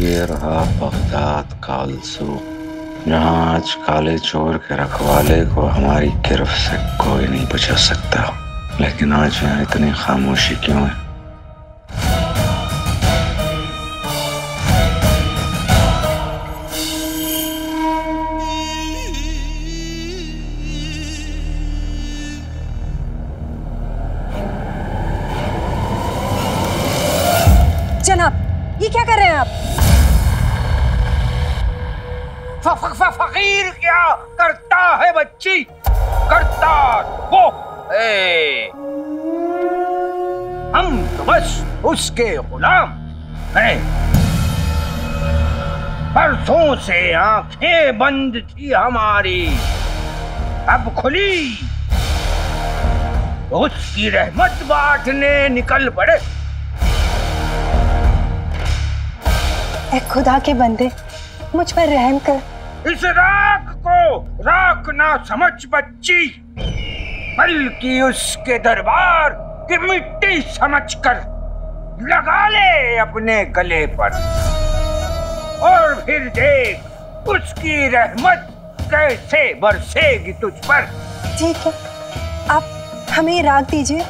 ये रहा बगदाद कालसू, जहाँ आज काले चोर के रखवाले को हमारी गिरफ्त से कोई नहीं बचा सकता। लेकिन आज यहाँ इतनी खामोशी क्यों है? जनाब, ये क्या कर रहे हैं आप? फकीर क्या करता है बच्ची? करता वो हम तो बस उसके गुलाम हैं। परसों से आंखें बंद थी हमारी, अब खुली। उसकी रहमत बांटने निकल पड़े। ऐ खुदा के बंदे, मुझ पर रहम कर। इस राख को राख ना समझ बच्ची, बल्कि उसके दरबार की मिट्टी समझकर लगा ले अपने गले पर, और फिर देख उसकी रहमत कैसे बरसेगी तुझ पर। ठीक है, आप हमें ये राख दीजिए,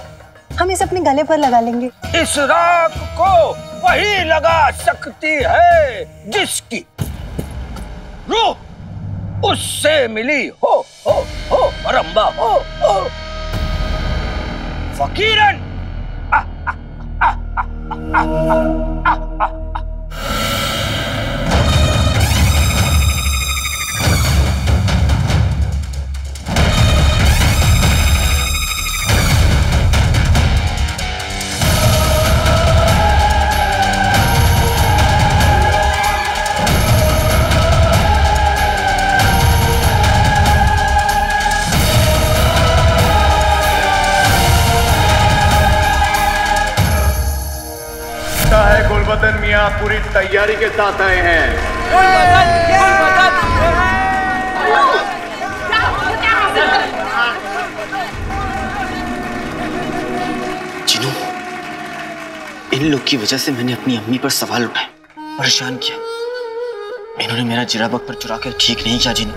हम इसे अपने गले पर लगा लेंगे। इस राख को वही लगा सकती है जिसकी रूह उससे मिली हो रंबा हो फकीरन। गुलबदन मियां पूरी तैयारी के साथ आए हैं। जिनू, इन लोग की वजह से मैंने अपनी अम्मी पर सवाल उठाए, परेशान किया। इन्होंने मेरा जिरा बख्तर चुरा कर ठीक नहीं किया। जिनू,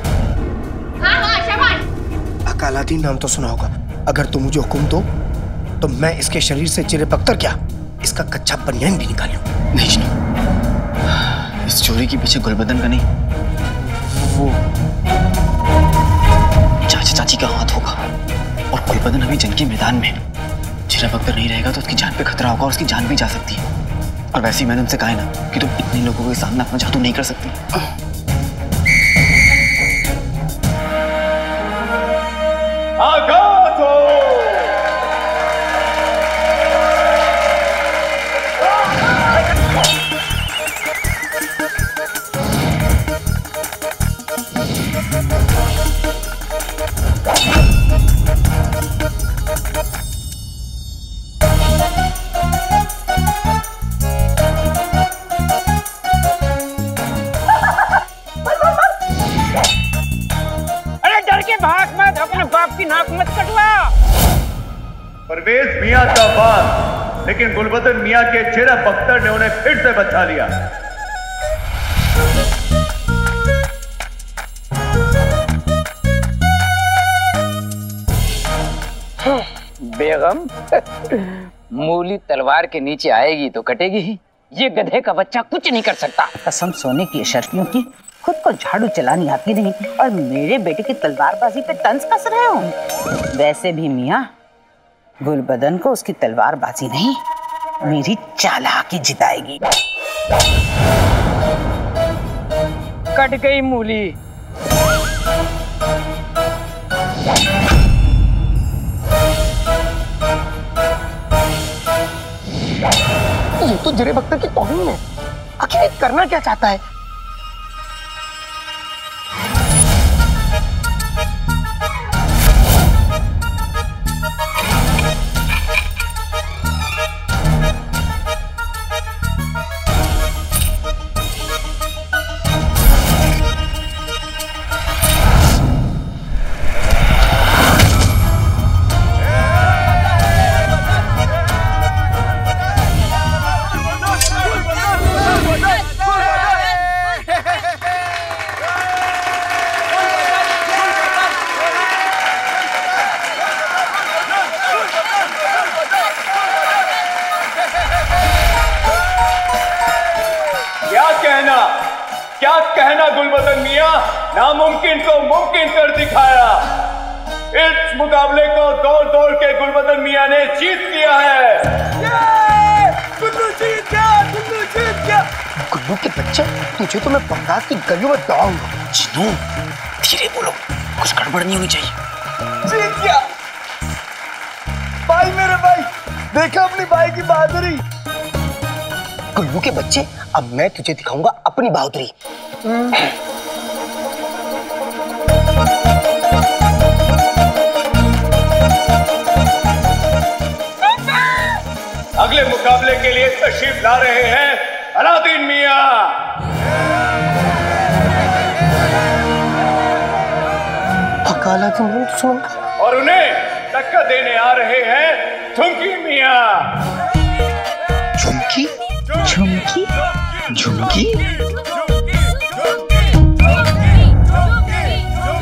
अकालादीन नाम तो सुना होगा। अगर तुम मुझे हुक्म दो तो मैं इसके शरीर से चिरे बख्तर क्या, इसका कच्चा बनियान भी निकालूं। नहीं जिनू, इस चोरी के पीछे गुलबदन का नहीं, वो चाचा चाची का हाथ होगा। और गुलबदन अभी जंग के मैदान में, चिरा बख्तर नहीं रहेगा तो उसकी जान पे खतरा होगा और उसकी जान भी जा सकती है। और वैसे ही मैंने उनसे कहा है ना कि तुम इतने लोगों के सामने अपना जादू नहीं कर सकती। आगाज हो। नाक मत कटवा। परवेज मियां का बात, लेकिन गुलबदन मियां के चिरा बख्तर ने उन्हें फिर से बचा लिया। बेगम, मूली तलवार के नीचे आएगी तो कटेगी ही। ये गधे का बच्चा कुछ नहीं कर सकता। कसम सोने की शर्तियों की, खुद को झाड़ू चलानी आती नहीं और मेरे बेटे की तलवारबाजी पे तंज कस रहे हो। वैसे भी मियाँ, गुलबदन को उसकी तलवारबाजी नहीं, मेरी चालाकी जिताएगी। कट गई मूली। ये तो जिरे बख्तर की तौहीन है। आखिर ये करना क्या चाहता है? क्या कहना गुलबदन मियां, नामुमकिन को मुमकिन कर दिखाया। इस मुकाबले को दौड़ दौड़ के गुलबदन मियां ने जीत लिया है। गुल्लू जीत गया, गुल्लू जीत गया। गुल्लू के बच्चे, तुझे तो मैं बगदाद की गलियों में दौड़ाऊंगा। चिन्नू, धीरे बोलो, कुछ गड़बड़ नहीं होनी चाहिए। जीत गया भाई, मेरे भाई, देखा अपनी भाई की बहादुरी। गुल्लू के बच्चे, अब मैं तुझे दिखाऊंगा अपनी बहादुरी। अगले मुकाबले के लिए तशरीफ ला रहे हैं अलादीन मियां। और उन्हें टक्कर देने आ रहे हैं झुमकी मियां। झुमकी? झुमकी? झुमकी?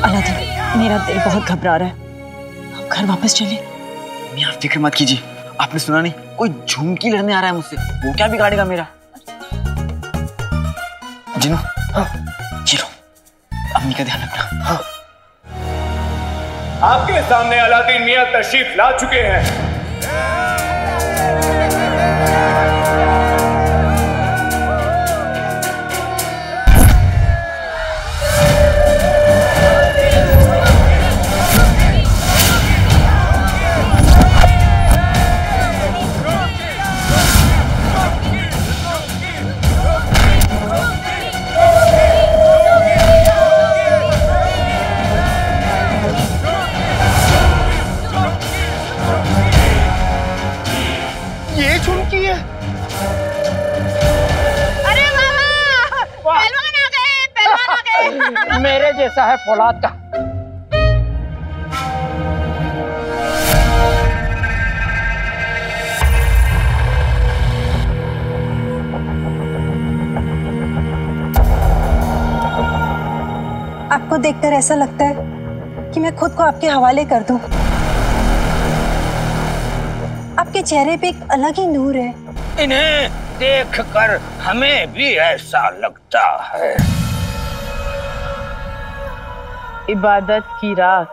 अलादीन, मेरा दिल बहुत घबरा रहा है, हम घर वापस चले। मियां फिक्र मत कीजिए, आपने सुना नहीं, कोई झुमकी लड़ने आ रहा है मुझसे, वो क्या बिगाड़ेगा मेरा। जिन्नू, हाँ, चलो, अम्मी का ध्यान रखना। हाँ। आपके सामने अलादीन मियां तशरीफ ला चुके हैं। ये झुमकी है? अरे मामा, पहलवान आ गए, पहलवान आ गए। मेरे जैसा है फौलाद का। आपको देखकर ऐसा लगता है कि मैं खुद को आपके हवाले कर दूं। आपके चेहरे पे एक अलग ही नूर है। इन्हें देखकर हमें भी ऐसा लगता है। इबादत की राख।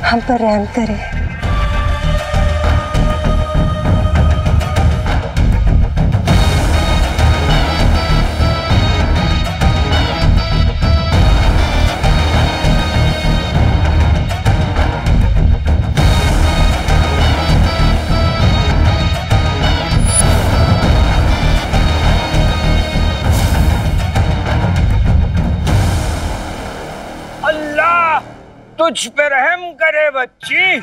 हम पर रहम करें। तुझ पे रहम करे बच्ची।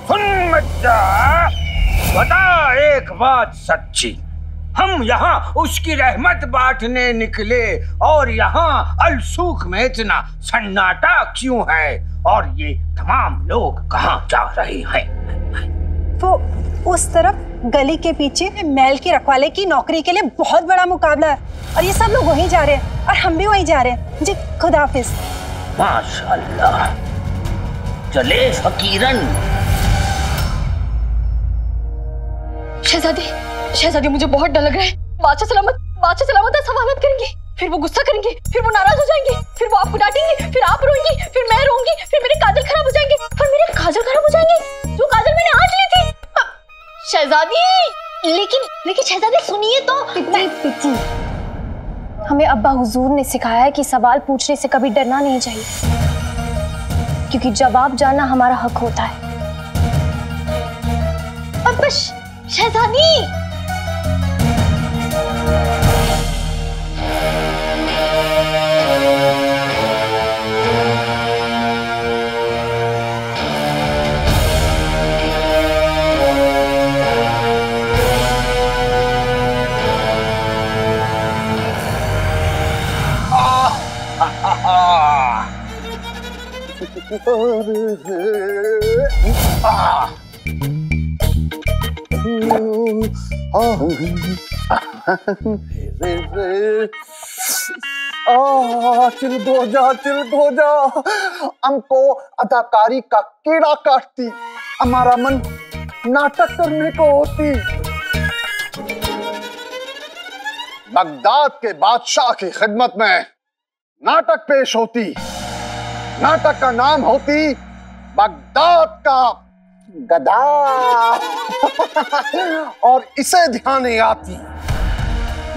सुन बच्चा, बता एक बात सच्ची, हम यहाँ उसकी रहमत बांटने निकले और यहाँ अलसूख में इतना सन्नाटा क्यों है, और ये तमाम लोग कहाँ जा रहे हैं? वो उस तरफ गली के पीछे महल के रखवाले की नौकरी के लिए बहुत बड़ा मुकाबला है, और ये सब लोग वहीं जा रहे हैं और हम भी वहीं जा रहे हैं। जी खुदा हाफिज। माशाअल्लाह, चले फकीरन। शहजादी, शहजादी, मुझे बहुत डर लग रहा है। बादशाह सलामत सवालत करेंगे, फिर वो गुस्सा करेंगे, फिर वो नाराज हो जाएंगे, फिर वो आपको डांटेंगे, फिर आप रोएंगी, फिर मैं रोऊंगी, फिर मेरे काजल खराब हो जाएंगे, और मेरे काजल खराब हो जाएंगे जो काजल मैंने आज ली थी। शहजादी, लेकिन शहजादी सुनिए तो। पिच्ची, हमें अब्बा हुजूर ने सिखाया है कि सवाल पूछने से कभी डरना नहीं चाहिए, क्योंकि जवाब जानना हमारा हक होता है। अब बस शहजादी, चिलगो जा हमको अदाकारी का कीड़ा काटती, हमारा मन नाटक करने को होती। बगदाद के बादशाह की खिदमत में नाटक पेश होती, नाटक का नाम होती बगदाद का गदा। और इसे ध्यान आती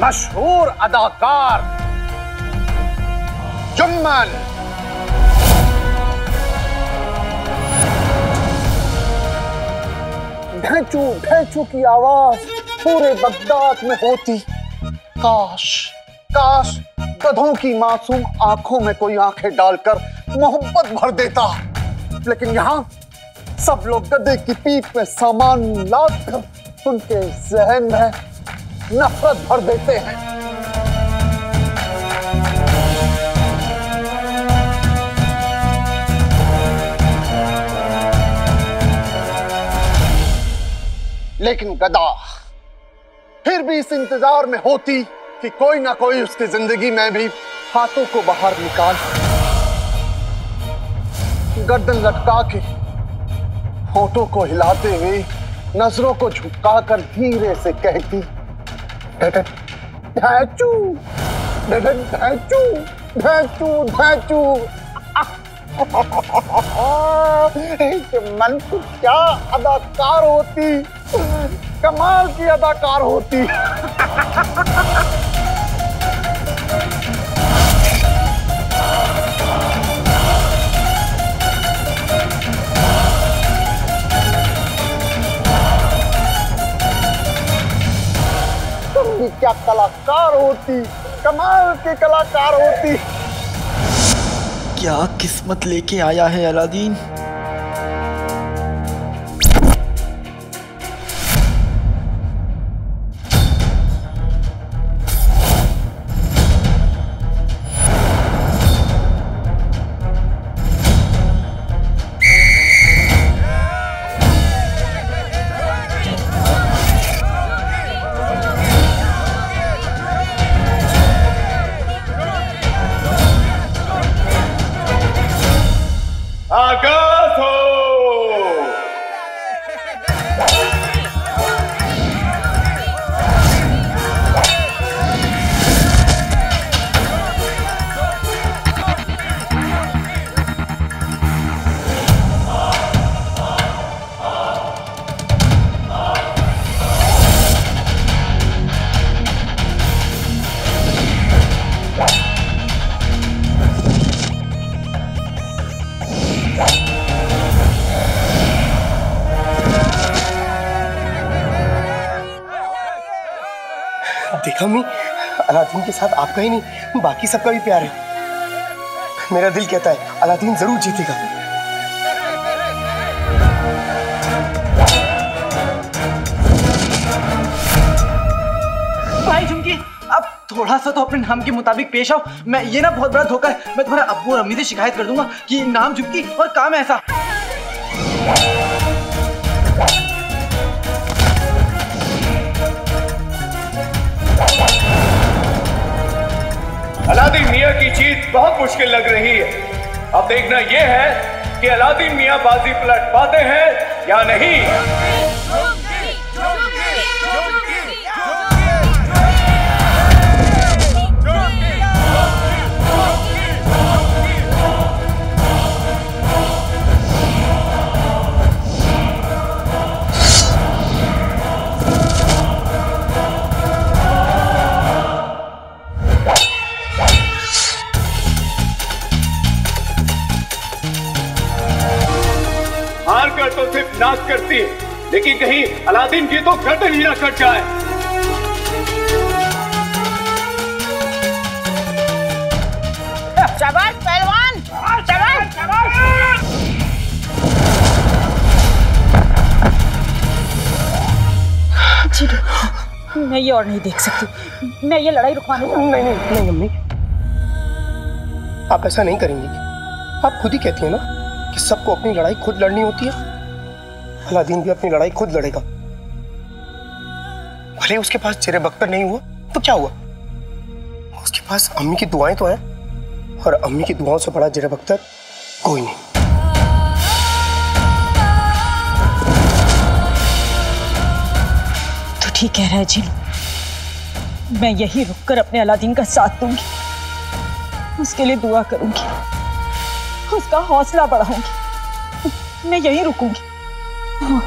मशहूर अदाकार जुम्मन। ढेंचू ढेंचू की आवाज पूरे बगदाद में होती। काश काश गधों की मासूम आंखों में कोई आंखें डालकर मोहब्बत भर देता, लेकिन यहाँ सब लोग गधे की पीठ में सामान लादकर उनके जहन में नफरत भर देते हैं। लेकिन गधा फिर भी इस इंतजार में होती कि कोई ना कोई उसकी जिंदगी में भी हाथों को बाहर निकाल, गर्दन लटका के होठों को हिलाते हुए नजरों को झुकाकर धीरे से कहती, ढैचू ढैचू ढैचू ढैचू। मन को क्या अदाकार होती, कमाल की अदाकार होती। तुम भी क्या कलाकार होती, कमाल की कलाकार होती। क्या किस्मत लेके आया है अलादीन। आगाज हो। देखा अम्मी, अलादीन के साथ आपका ही नहीं बाकी सबका भी प्यार है। मेरा दिल कहता है अलादीन जरूर जीतेगा। भाई झुमकी, अब थोड़ा सा तो अपने नाम के मुताबिक पेश आओ। मैं ये ना बहुत बड़ा धोखा है, मैं तुम्हारे अब्बू और अम्मी से शिकायत कर दूंगा कि नाम झुमकी और काम ऐसा। अलादीन मियां की जीत बहुत मुश्किल लग रही है। अब देखना यह है कि अलादीन मियां बाजी पलट पाते हैं या नहीं। हार कर तो सिर्फ नाक करती है, लेकिन कहीं अलादीन की तो गर्दन ही ना कट जाए। शाबाश पहलवान, शाबाश। जीतू, मैं ये और नहीं देख सकती। मैं ये लड़ाई रुकवाने नहीं अम्मी, आप ऐसा नहीं करेंगी। आप खुद ही कहती है ना कि सबको अपनी लड़ाई खुद लड़नी होती है। अलादीन भी अपनी लड़ाई खुद लड़ेगा। भले उसके पास चिरे बख्तर नहीं हुआ तो क्या हुआ, उसके पास अम्मी की दुआएं तो हैं, और अम्मी की दुआओं से बड़ा जिरह बख्तर कोई नहीं। तो ठीक कह रहा है जीनू, मैं यही रुककर अपने अलादीन का साथ दूंगी, उसके लिए दुआ करूंगी, उसका हौसला बढ़ाऊंगी, मैं यही रुकूंगी। हाँ।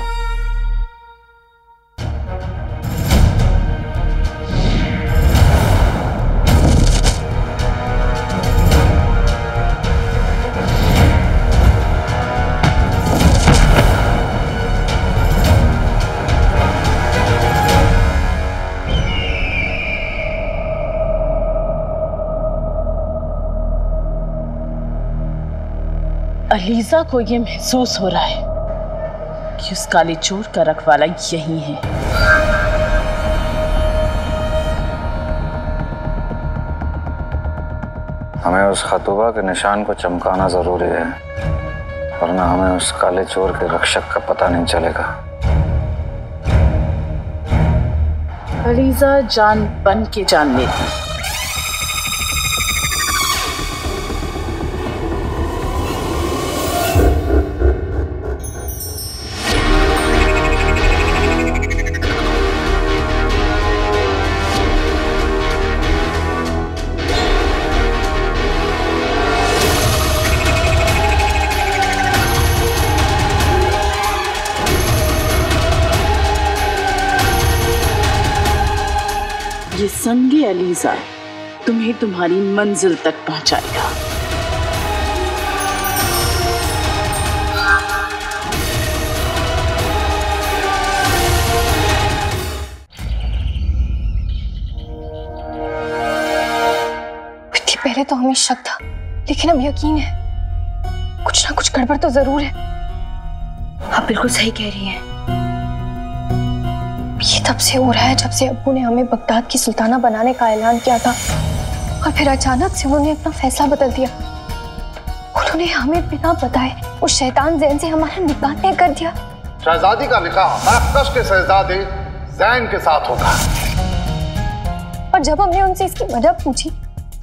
अलीजा को ये महसूस हो रहा है कि उस काले चोर का रखवाला यही है। हमें उस खतूबा के निशान को चमकाना जरूरी है, वरना हमें उस काले चोर के रक्षक का पता नहीं चलेगा। अलीजा जान बन के जान लेती। ये संगे अलीजा तुम्हें तुम्हारी मंजिल तक पहुंचाएगा। पहले तो हमें शक था, लेकिन अब यकीन है कुछ ना कुछ गड़बड़ तो जरूर है। आप बिल्कुल सही कह रही हैं। ये तब से हो रहा है जब से अब्बू ने हमें बगदाद की सुल्ताना बनाने का ऐलान किया था, और फिर अचानक से उन्होंने अपना फैसला बदल दिया। उन्होंने हमें बिना बताए उस शैतान ज़ैन से हमारा निकाह तय कर दिया। शहजादी का निकाह मरकश के शहजादे ज़ैन के साथ होगा। और जब हमने उनसे इसकी वजह पूछी,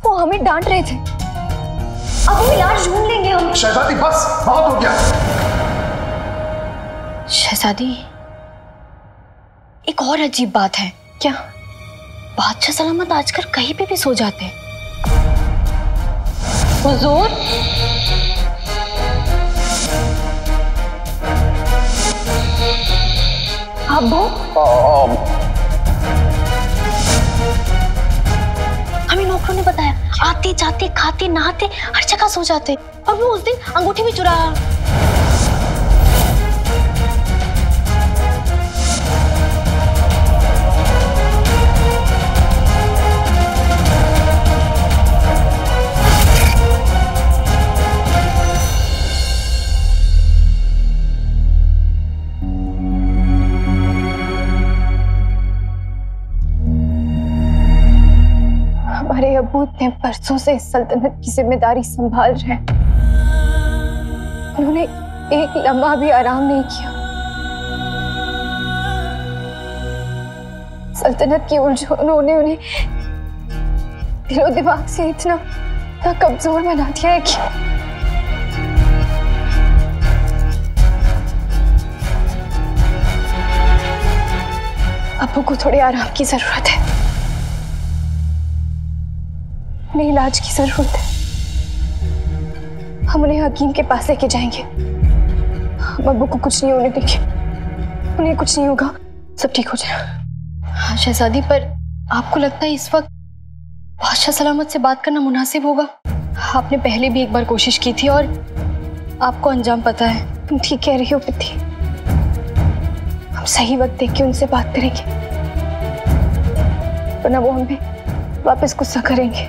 वो हमें डांट रहे थे। अब हम इलाज ढूंढ लेंगे हम। शहजादी बस, बहुत हो गया। शहजादी, एक और अजीब बात है। क्या बादशाह सलामत आजकल कहीं पे भी सो जाते हैं? हुजूर, अब्बू, हमें नौकरों ने बताया आते जाते खाते नहाते हर जगह सो जाते, और वो उस दिन अंगूठी भी चुराया। हमारे अब्बू इतने बरसों से इस सल्तनत की जिम्मेदारी संभाल रहे हैं, उन्होंने एक लम्हा भी आराम नहीं किया। सल्तनत की उलझनों ने उन्हें दिलो दिमाग से इतना कमजोर बना दिया है कि अब्बू को थोड़े आराम की जरूरत है, उन्हें इलाज की जरूरत है। हम उन्हें हकीम के पास लेके जाएंगे। हम अब्बू को कुछ नहीं होने देंगे, उन्हें कुछ नहीं होगा, सब ठीक हो जाएगा। हाँ शहजादी, पर आपको लगता है इस वक्त बादशाह सलामत से बात करना मुनासिब होगा? आपने पहले भी एक बार कोशिश की थी और आपको अंजाम पता है। तुम ठीक कह रही हो पित्ती, हम सही वक्त देख के उनसे बात करेंगे, वरना वो हमें वापस गुस्सा करेंगे।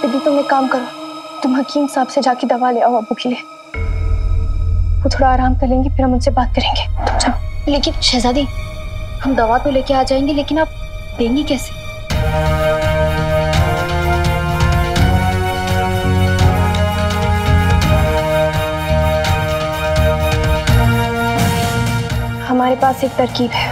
दीदी तुम एक काम करो, तुम हकीम साहब से जाके दवा ले आओ अब्बू के लिए, वो थोड़ा आराम कर लेंगे, फिर हम उनसे बात करेंगे। तुम जाओ। लेकिन शहजादी, हम दवा तो लेके आ जाएंगे, लेकिन आप देंगी कैसे? हमारे पास एक तरकीब है।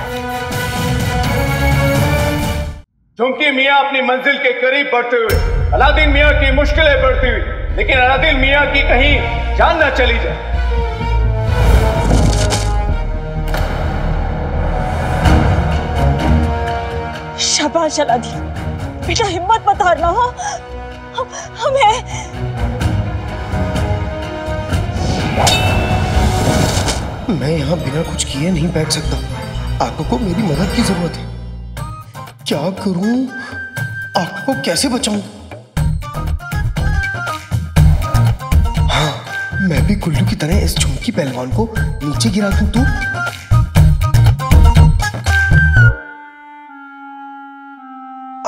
झुमकी मियाँ अपनी मंजिल के करीब बढ़ते हुए अलादीन मियाँ की मुश्किलें बढ़ती हुई, लेकिन अलादीन मियाँ की कहीं जान न चली जाए। शाबाश अलादीन, बेटा हिम्मत मत हारना हो। हमें मैं यहाँ बिना कुछ किए नहीं बैठ सकता। आका को मेरी मदद की जरूरत है। क्या करूं? आका को कैसे बचाऊं? हाँ, मैं भी गुल्लू की तरह इस झुमकी पहलवान को नीचे गिरा दूं तो?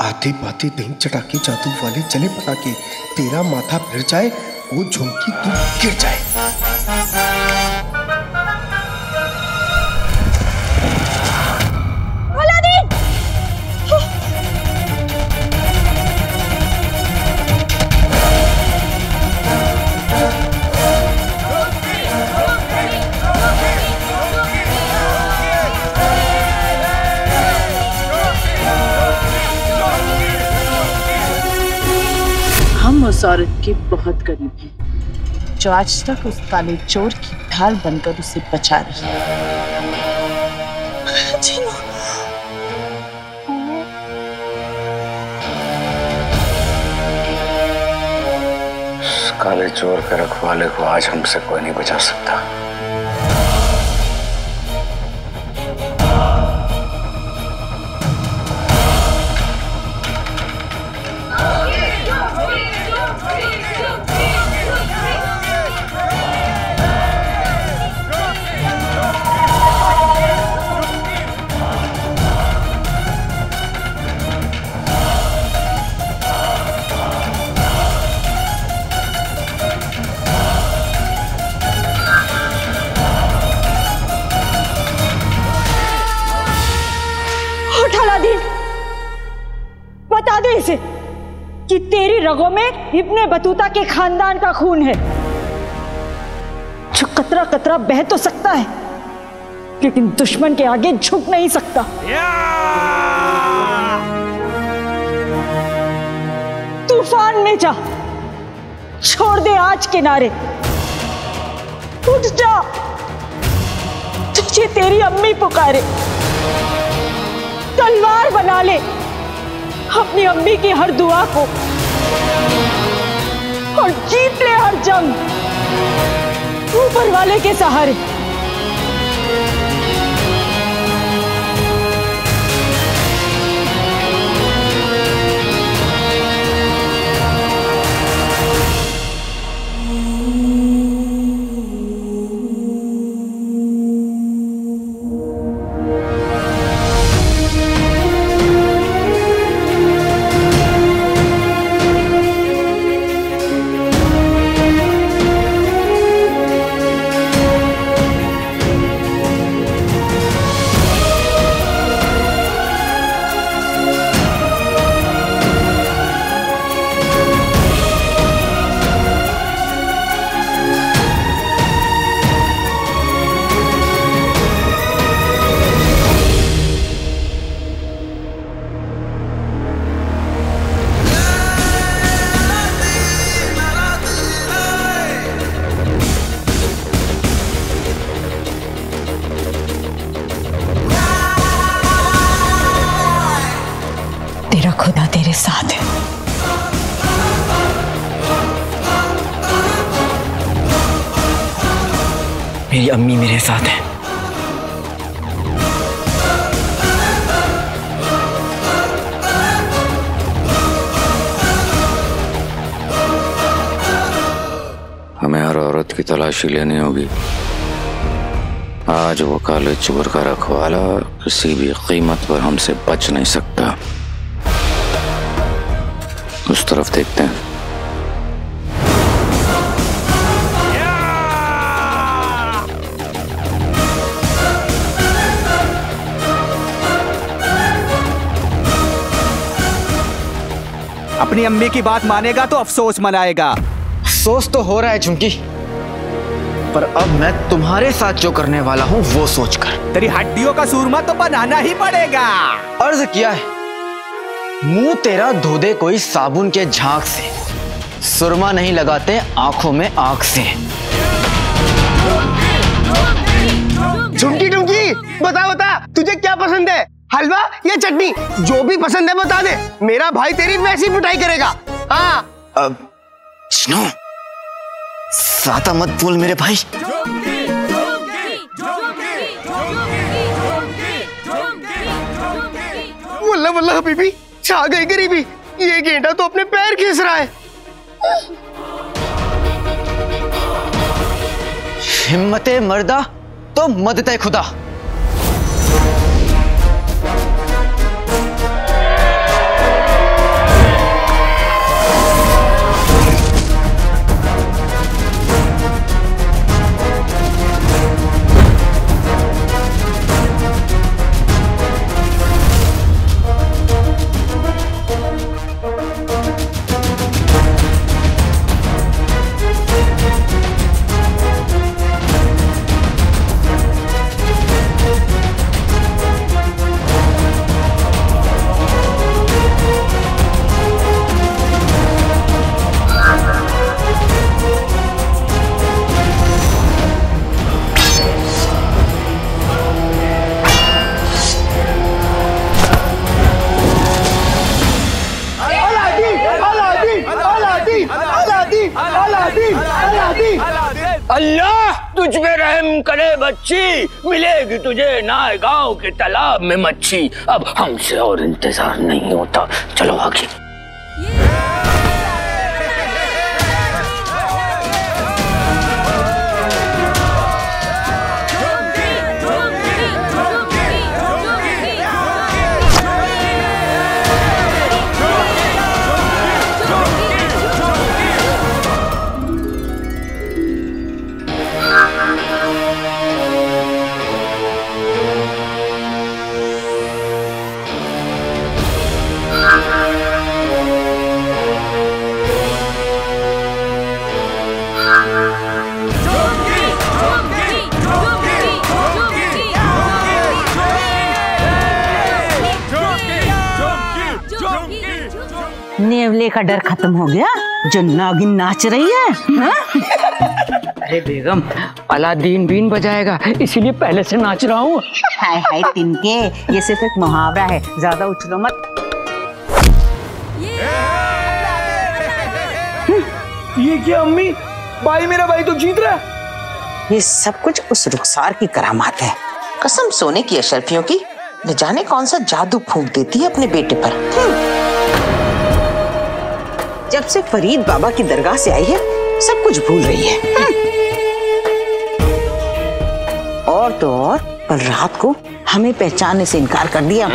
आते बाते दही चटाके जादू वाले चले पटाके, तेरा माथा फिर जाए वो झुमकी तू गिर जाए। हम उस औरत के बहुत करीब हैं, जो आज तक उस काले चोर की ढाल बनकर उसे बचा रही है। उस काले चोर के रखवाले को आज हमसे कोई नहीं बचा सकता। बता दे इसे कि तेरी रगों में इब्ने बतूता के खानदान का खून है, जो कतरा कतरा बह तो सकता है लेकिन दुश्मन के आगे झुक नहीं सकता। तूफान में जा, छोड़ दे आज किनारे, उठ जा, तुझे तेरी अम्मी पुकारे। तलवार बना ले अपनी अम्मी की हर दुआ को और जीत ले हर जंग ऊपर वाले के सहारे। तेरा खुदा तेरे साथ है। मेरी अम्मी मेरे साथ है। हमें हर औरत की तलाशी लेनी होगी। आज वो काले चोर का रखवाला किसी भी कीमत पर हमसे बच नहीं सकता। उस तरफ देखते हैं। अपनी अम्मी की बात मानेगा तो अफसोस मनाएगा। अफसोस तो हो रहा है झुमकी, पर अब मैं तुम्हारे साथ जो करने वाला हूँ वो सोचकर। तेरी हड्डियों का सूरमा तो बनाना ही पड़ेगा। अर्ज किया है, मुंह तेरा धो दे कोई साबुन के झाग से, सुरमा नहीं लगाते आंखों में आंख से। झुमकी झुमकी बता बता, तुझे क्या पसंद है, हलवा या चटनी? जो भी पसंद है बता दे, मेरा भाई तेरी वैसी पिटाई करेगा। हाँ अब चिनो, ज्यादा मत बोल मेरे भाई। वल्ला वल्ला हबीबी, छा गई गरीबी, ये गेंडा तो अपने पैर खींच रहा है। हिम्मते मर्दा तो मदते खुदा। अल्लाह तुझ पे रहम करे बच्ची, मिलेगी तुझे ना गांव के तालाब में मच्छी। अब हमसे और इंतजार नहीं होता, चलो आगे। नेवले का डर खत्म हो गया, जो नागिन नाच रही है। हाँ? अरे बेगम, अलादीन बीन बजाएगा, इसीलिए पहले से नाच रहा हूँ। हाय हाय तिनके, ये सिर्फ एक मुहावरा है, ज्यादा उछलो मत। ये क्या अम्मी, भाई मेरा भाई तो जीत रहा है। ये सब कुछ उस रुखसार की करामात है। कसम सोने की अशरफियों की, न जाने कौन सा जादू फूंक देती है अपने बेटे पर। जब से फरीद बाबा की दरगाह से आई है, सब कुछ भूल रही है। और तो और, पर रात को हमें पहचानने से इनकार कर दिया।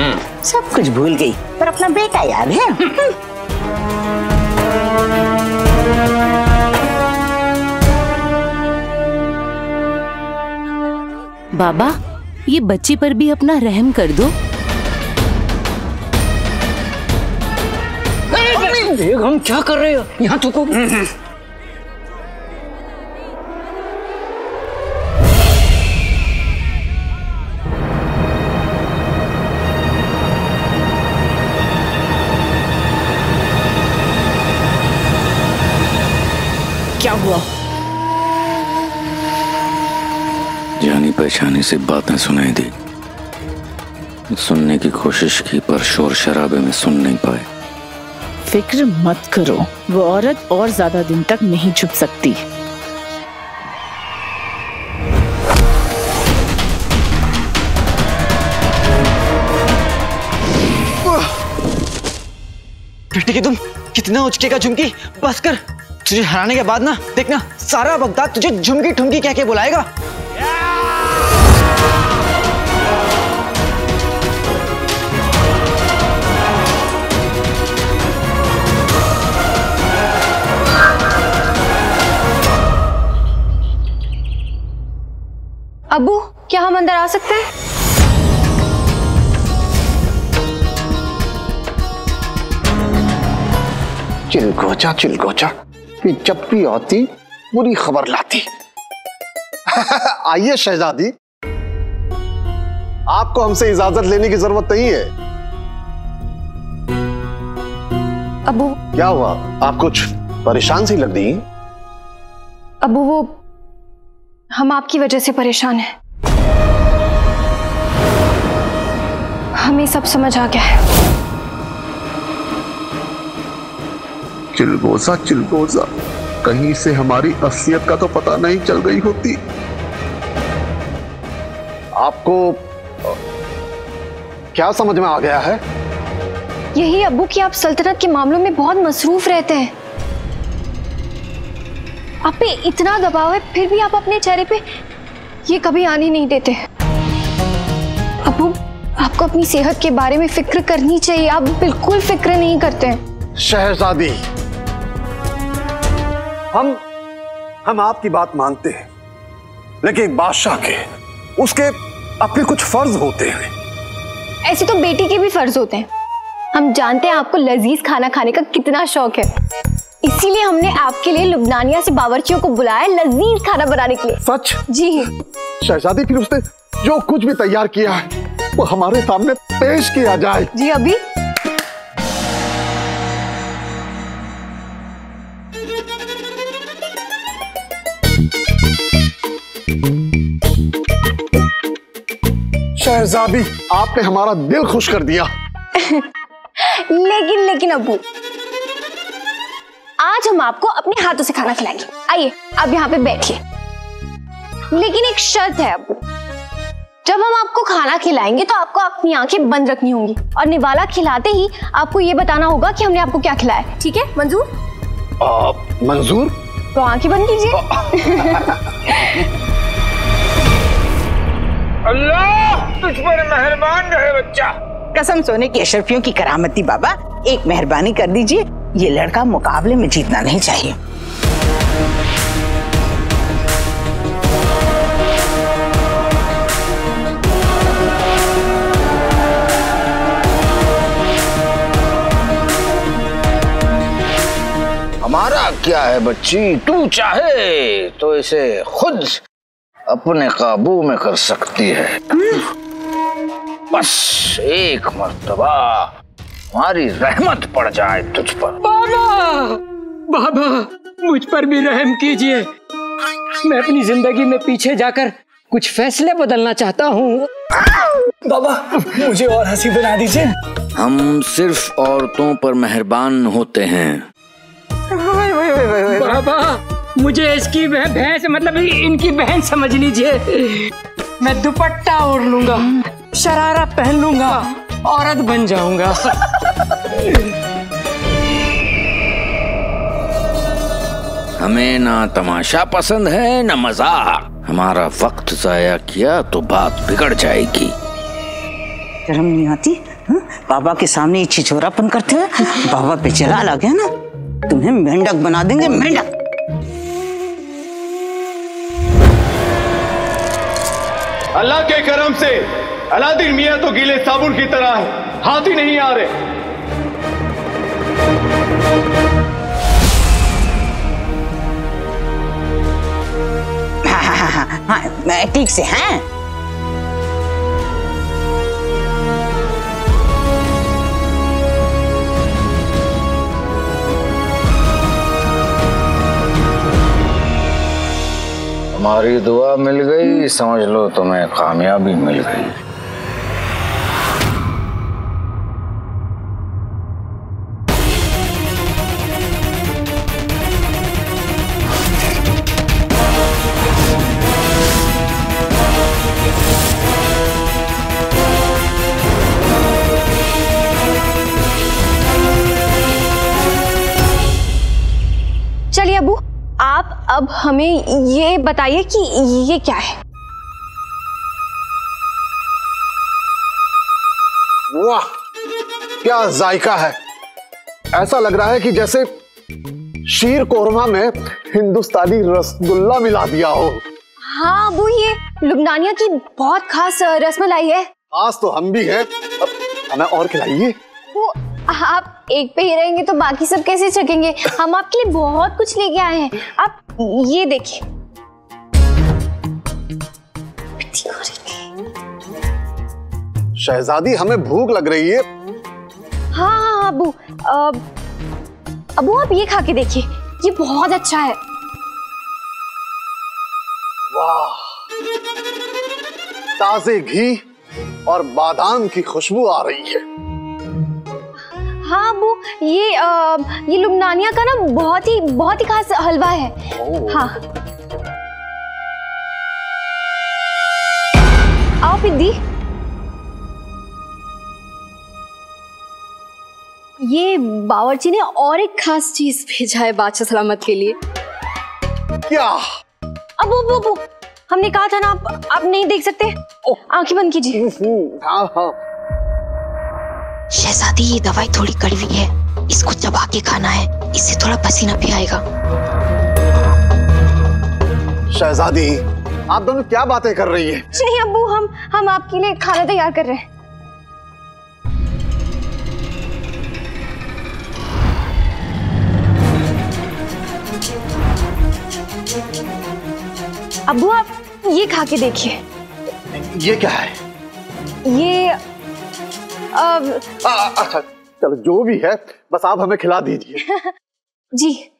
सब कुछ भूल गई, पर अपना बेटा याद है। बाबा, ये बच्ची पर भी अपना रहम कर दो। बेगम क्या कर रहे हो, यहाँ तो क्या हुआ? जानी पहचानी से बातें सुनाई दी, सुनने की कोशिश की पर शोर शराबे में सुन नहीं पाए। फिक्र मत करो, वो औरत और ज्यादा दिन तक नहीं छुप सकती। बेटे की तुम कितना उचकेगा झुमकी, बस कर। तुझे हराने के बाद ना देखना, सारा बगदाद तुझे झुमकी ठुमकी कह के बुलाएगा। अब्बू, क्या हम अंदर आ सकते हैं? चिलगोजा, कि जब भी आती बुरी खबर लाती। आइए शहजादी, आपको हमसे इजाजत लेने की जरूरत नहीं है। अबू क्या हुआ, आप कुछ परेशान सी लग रही हैं? अबू वो हम आपकी वजह से परेशान हैं। हमें सब समझ आ गया है। चिलगोजा चिलगोजा, कहीं से हमारी असलियत का तो पता नहीं चल गई होती। आपको क्या समझ में आ गया है? यही अब्बू कि आप सल्तनत के मामलों में बहुत मसरूफ रहते हैं। आप पे इतना दबाव है, फिर भी आप अपने चेहरे पे ये कभी आने नहीं देते। अब्बू, आपको अपनी सेहत के बारे में फिक्र करनी चाहिए। आप बिल्कुल फिक्र नहीं करते हैं। शहजादी, हम आपकी बात मानते हैं, लेकिन बादशाह के उसके अपने कुछ फर्ज होते हैं। ऐसे तो बेटी के भी फर्ज होते हैं। हम जानते हैं आपको लजीज खाना खाने का कितना शौक है, इसीलिए हमने आपके लिए लुबनानिया से बावर्चियों को बुलाया लजीज खाना बनाने के लिए। सच? जी। शहजादी, फिर उसने जो कुछ भी तैयार किया है वो हमारे सामने पेश किया जाए। जी अभी। शहजादी, आपने हमारा दिल खुश कर दिया। लेकिन अब्बू, आज हम आपको अपने हाथों से खाना खिलाएंगे। आइए आप यहाँ पे बैठिए। लेकिन एक शर्त है अब्बू, जब हम आपको खाना खिलाएंगे तो आपको अपनी आंखें बंद रखनी होंगी और निवाला खिलाते ही आपको ये बताना होगा कि हमने आपको क्या खिलाया। ठीक है, मंजूर? मंजूर। तो आंखें बंद कीजिए। अल्लाह तुझ पर मेहरबान रहे बच्चा। कसम सोने की अशरफियों की करामती बाबा, एक मेहरबानी कर दीजिए, ये लड़का मुकाबले में जीतना नहीं चाहिए। हमारा क्या है बच्ची, तू चाहे तो इसे खुद अपने काबू में कर सकती है। बस एक मर्तबा हमारी रहमत पड़ जाए तुझ पर। बाबा, बाबा मुझ पर भी रहम कीजिए। मैं अपनी जिंदगी में पीछे जाकर कुछ फैसले बदलना चाहता हूँ। बाबा मुझे और हंसी बना दीजिए। हम सिर्फ औरतों पर मेहरबान होते हैं। बाबा मुझे इसकी भैंस मतलब इनकी बहन समझ लीजिए। मैं दुपट्टा ओढ़ लूंगा, शरारा पहन लूंगा, औरत बन जाऊंगा। हमें ना तमाशा पसंद है ना मजाक। हमारा वक्त जाया किया तो बात बिगड़ जाएगी। शर्म नहीं आती? बाबा के सामने ये छिछोरापन करते हैं। बाबा पे चला आ गया ना, तुम्हें मेंढक बना देंगे, मेंढक। अल्लाह के करम से अलादीन मियां तो गीले साबुन की तरह है, हाथ ही नहीं आ रहे। हाँ, ठीक से हैं। हमारी दुआ मिल गई, समझ लो तुम्हें कामयाबी मिल गई। चलिए अबू, आप अब हमें ये बताइए कि ये क्या है। वाह, क्या जायका है। ऐसा लग रहा है कि जैसे शीर कोरमा में हिंदुस्तानी रसगुल्ला मिला दिया हो। हाँ अबू, ये लुबनानिया की बहुत खास रसमलाई है। आज तो हम भी हैं, अब हमें और खिलाइए। वो आप एक पे ही रहेंगे तो बाकी सब कैसे चखेंगे? हम आपके लिए बहुत कुछ लेके आए हैं, आप ये देखिए। शहजादी, हमें भूख लग रही है। हाँ हाँ अबू, अबू आप ये खा के देखिए, ये बहुत अच्छा है। वाह, ताजे घी और बादाम की खुशबू आ रही है। हाँ अबू, ये लुबनानिया का ना बहुत ही खास हलवा है। हाँ आओ पिद्दी, ये बावर्ची ने और एक खास चीज भेजा है बादशाह सलामत के लिए। क्या? अबू हमने कहा था ना, आप नहीं देख सकते, आंखें बंद कीजिए। हाँ हाँ। शहजादी, ये दवाई थोड़ी कड़वी है, इसको चबा के खाना है, इससे थोड़ा पसीना भी आएगा। शहजादी, आप दोनों क्या बातें कर रही है? नहीं अब्बू, हम आपके लिए खाना तैयार कर रहे हैं। अब्बू आप ये खा के देखिए। ये क्या है? ये अच्छा चलो, जो भी है, बस आप हमें खिला दीजिए। जी।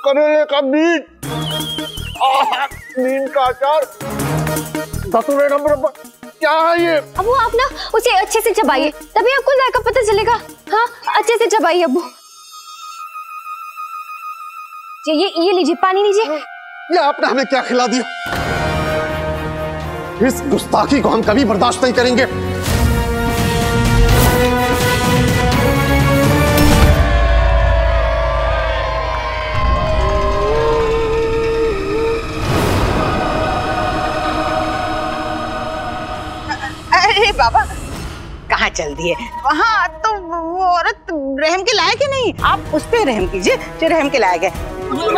करेले का बीज, नीम का अचार, धतूरे का मुरब्बा, क्या है ये? अबू आप ना उसे अच्छे से चबाइए, तभी आपको जायका पता चलेगा। हाँ अच्छे से चबाइए अबू। ये लीजिए, पानी लीजिए। ये आपने हमें क्या खिला दिया? इस गुस्ताखी को हम कभी बर्दाश्त नहीं करेंगे। अरे बाबा, कहाँ चल दिए? वहाँ तो वो औरत रहम के लायक ही नहीं, आप उस पे रहम कीजिए जो रहम के लायक है। मुझ पर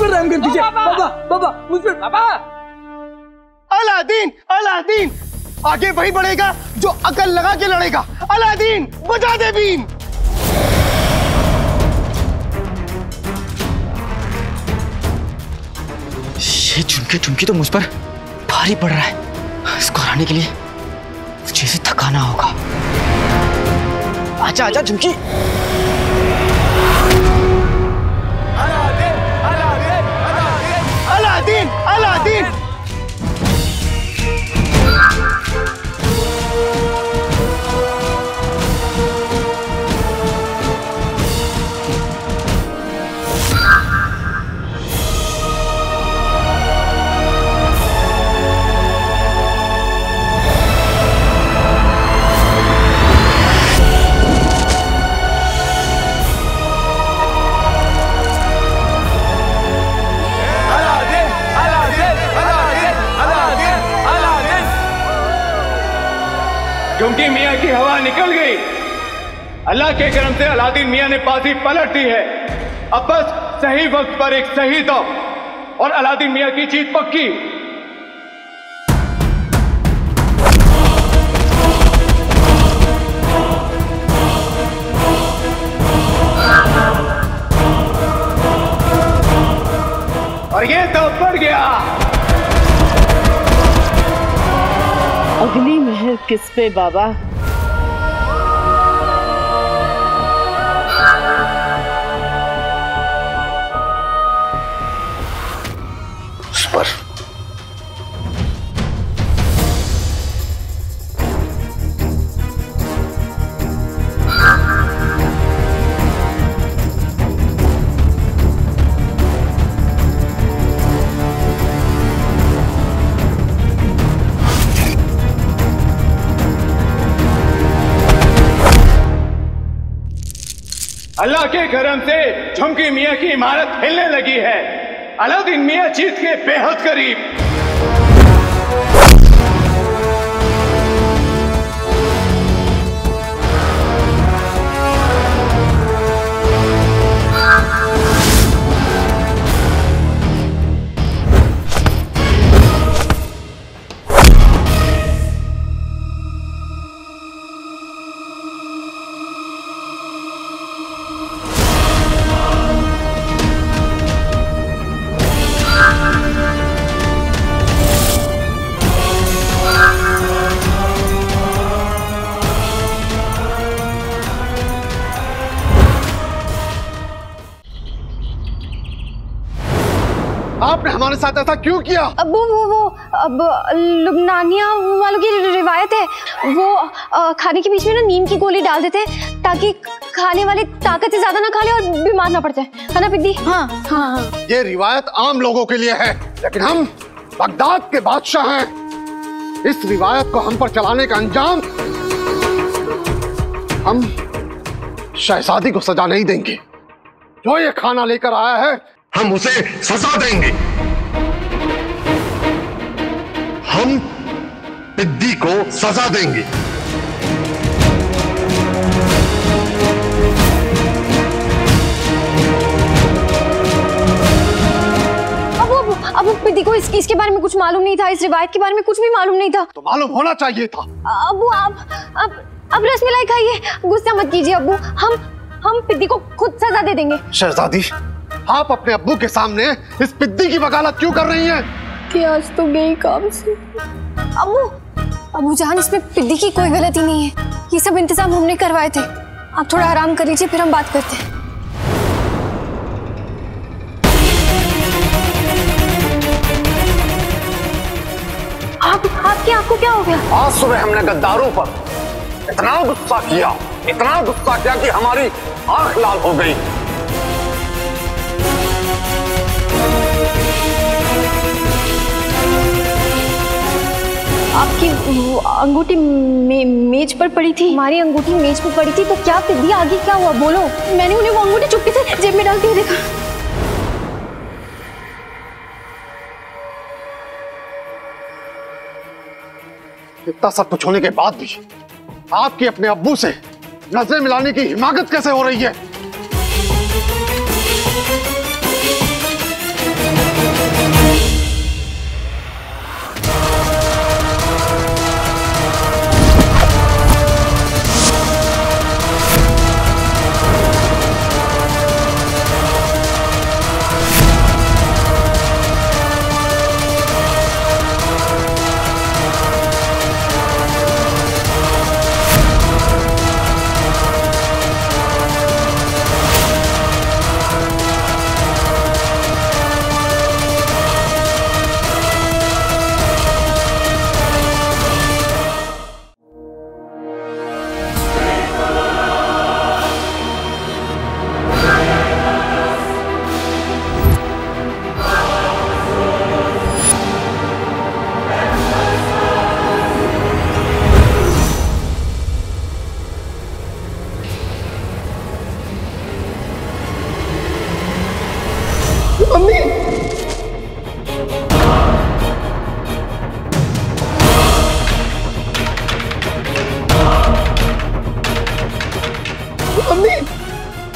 रहम कर दीजिए बाबा, मुझ पर। बाबा, अलादीन, अलादीन आगे वही बढ़ेगा जो अकल लगा के लड़ेगा। अलादीन बजा दे बीन। ये चुनकी तो मुझ पर भारी पड़ रहा है, इसको हराने के लिए मुझे इसे थकाना होगा। आजा आजा Jhumki. Aladdin, Aladdin, Aladdin, Aladdin. Jhumki मियाँ की हवा निकल गई। अल्लाह के करम से अलादीन मियाँ ने बाजी पलट दी है। अब बस सही वक्त पर एक सही दम और अलादीन मियाँ की जीत पक्की। और ये तो बढ़ गया। अगली मेहर किस पे बाबा? उस पर। अल्लाह के करम से झुमकी मियाँ की इमारत हिलने लगी है। अलादीन मियाँ जीत के बेहद करीब। हमारे साथ ऐसा क्यों किया? अब अब लुबनानिया वालों की रिवायत है, वो खाने के बीच में ना नीम की गोली डाल देते हैं ताकि खाने वाले ताकत से ज्यादा ना खा ले और बीमार ना पड़ जाए, है ना पिद्दी? हाँ हाँ। ये रिवायत आम लोगों के लिए है, लेकिन हम बगदाद के बादशाह हैं। इस रिवायत को हम पर चलाने का अंजाम हम शहजादी को सजा नहीं देंगे। जो ये खाना लेकर आया है हम उसे सजा देंगे। हम पिद्दी को सजा देंगे। अब पिद्दी को इसके बारे में कुछ मालूम नहीं था, इस रिवायत के बारे में कुछ भी मालूम नहीं था। तो मालूम होना चाहिए था। अबू अब रसमलाई खाइए, गुस्सा मत कीजिए अब्बू। हम पिद्दी को खुद सजा दे देंगे। शहजादी, आप अपने अब्बू के सामने इस पिद्दी की वकालत क्यों कर रही हैं? कि आज तो गई काम से। अबू जान, इसमें पिद्दी की कोई गलती नहीं है, ये सब इंतजाम हमने करवाए थे। आप थोड़ा आराम कर लीजिए, फिर हम बात करते हैं। आपको क्या हो गया? आज सुबह हमने गद्दारों पर इतना गुस्सा किया कि हमारी आंख लाल हो गई। आपकी अंगूठी मेज पर पड़ी थी। हमारी अंगूठी मेज पर पड़ी थी, तो क्या पिद्दी आगे क्या हुआ? बोलो। मैंने उन्हें वो अंगूठी चुपके से जेब में डालते हुए देखा। इतना सब कुछ होने के बाद भी आपकी अपने अब्बू से नजरें मिलाने की हिमाकत कैसे हो रही है?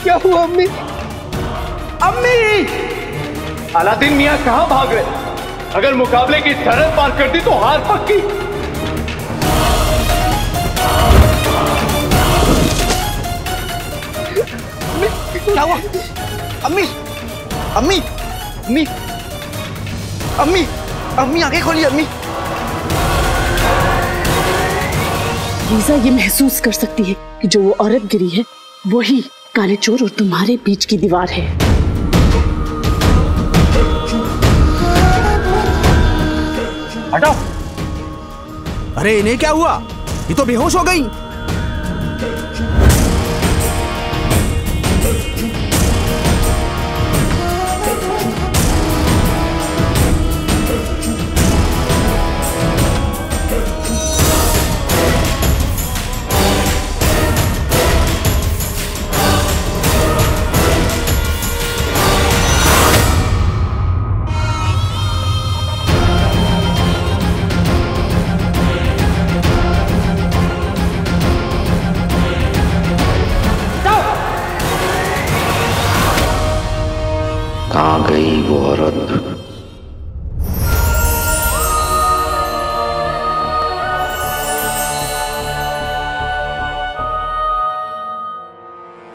क्या हुआ अम्मी? अम्मी! अलादीन मियां कहां भाग रहे? अगर मुकाबले की सरहद पार कर दी तो हार पक्की। क्या हुआ? अम्मी! अम्मी! अम्मी! अम्मी! अम्मी आंखें खोली अम्मी! रीजा ये महसूस कर सकती है कि जो वो औरत गिरी है वही काले चोर और तुम्हारे बीच की दीवार है। हटाओ! अरे इन्हें क्या हुआ? ये तो बेहोश हो गई। कहाँ गई वो औरत?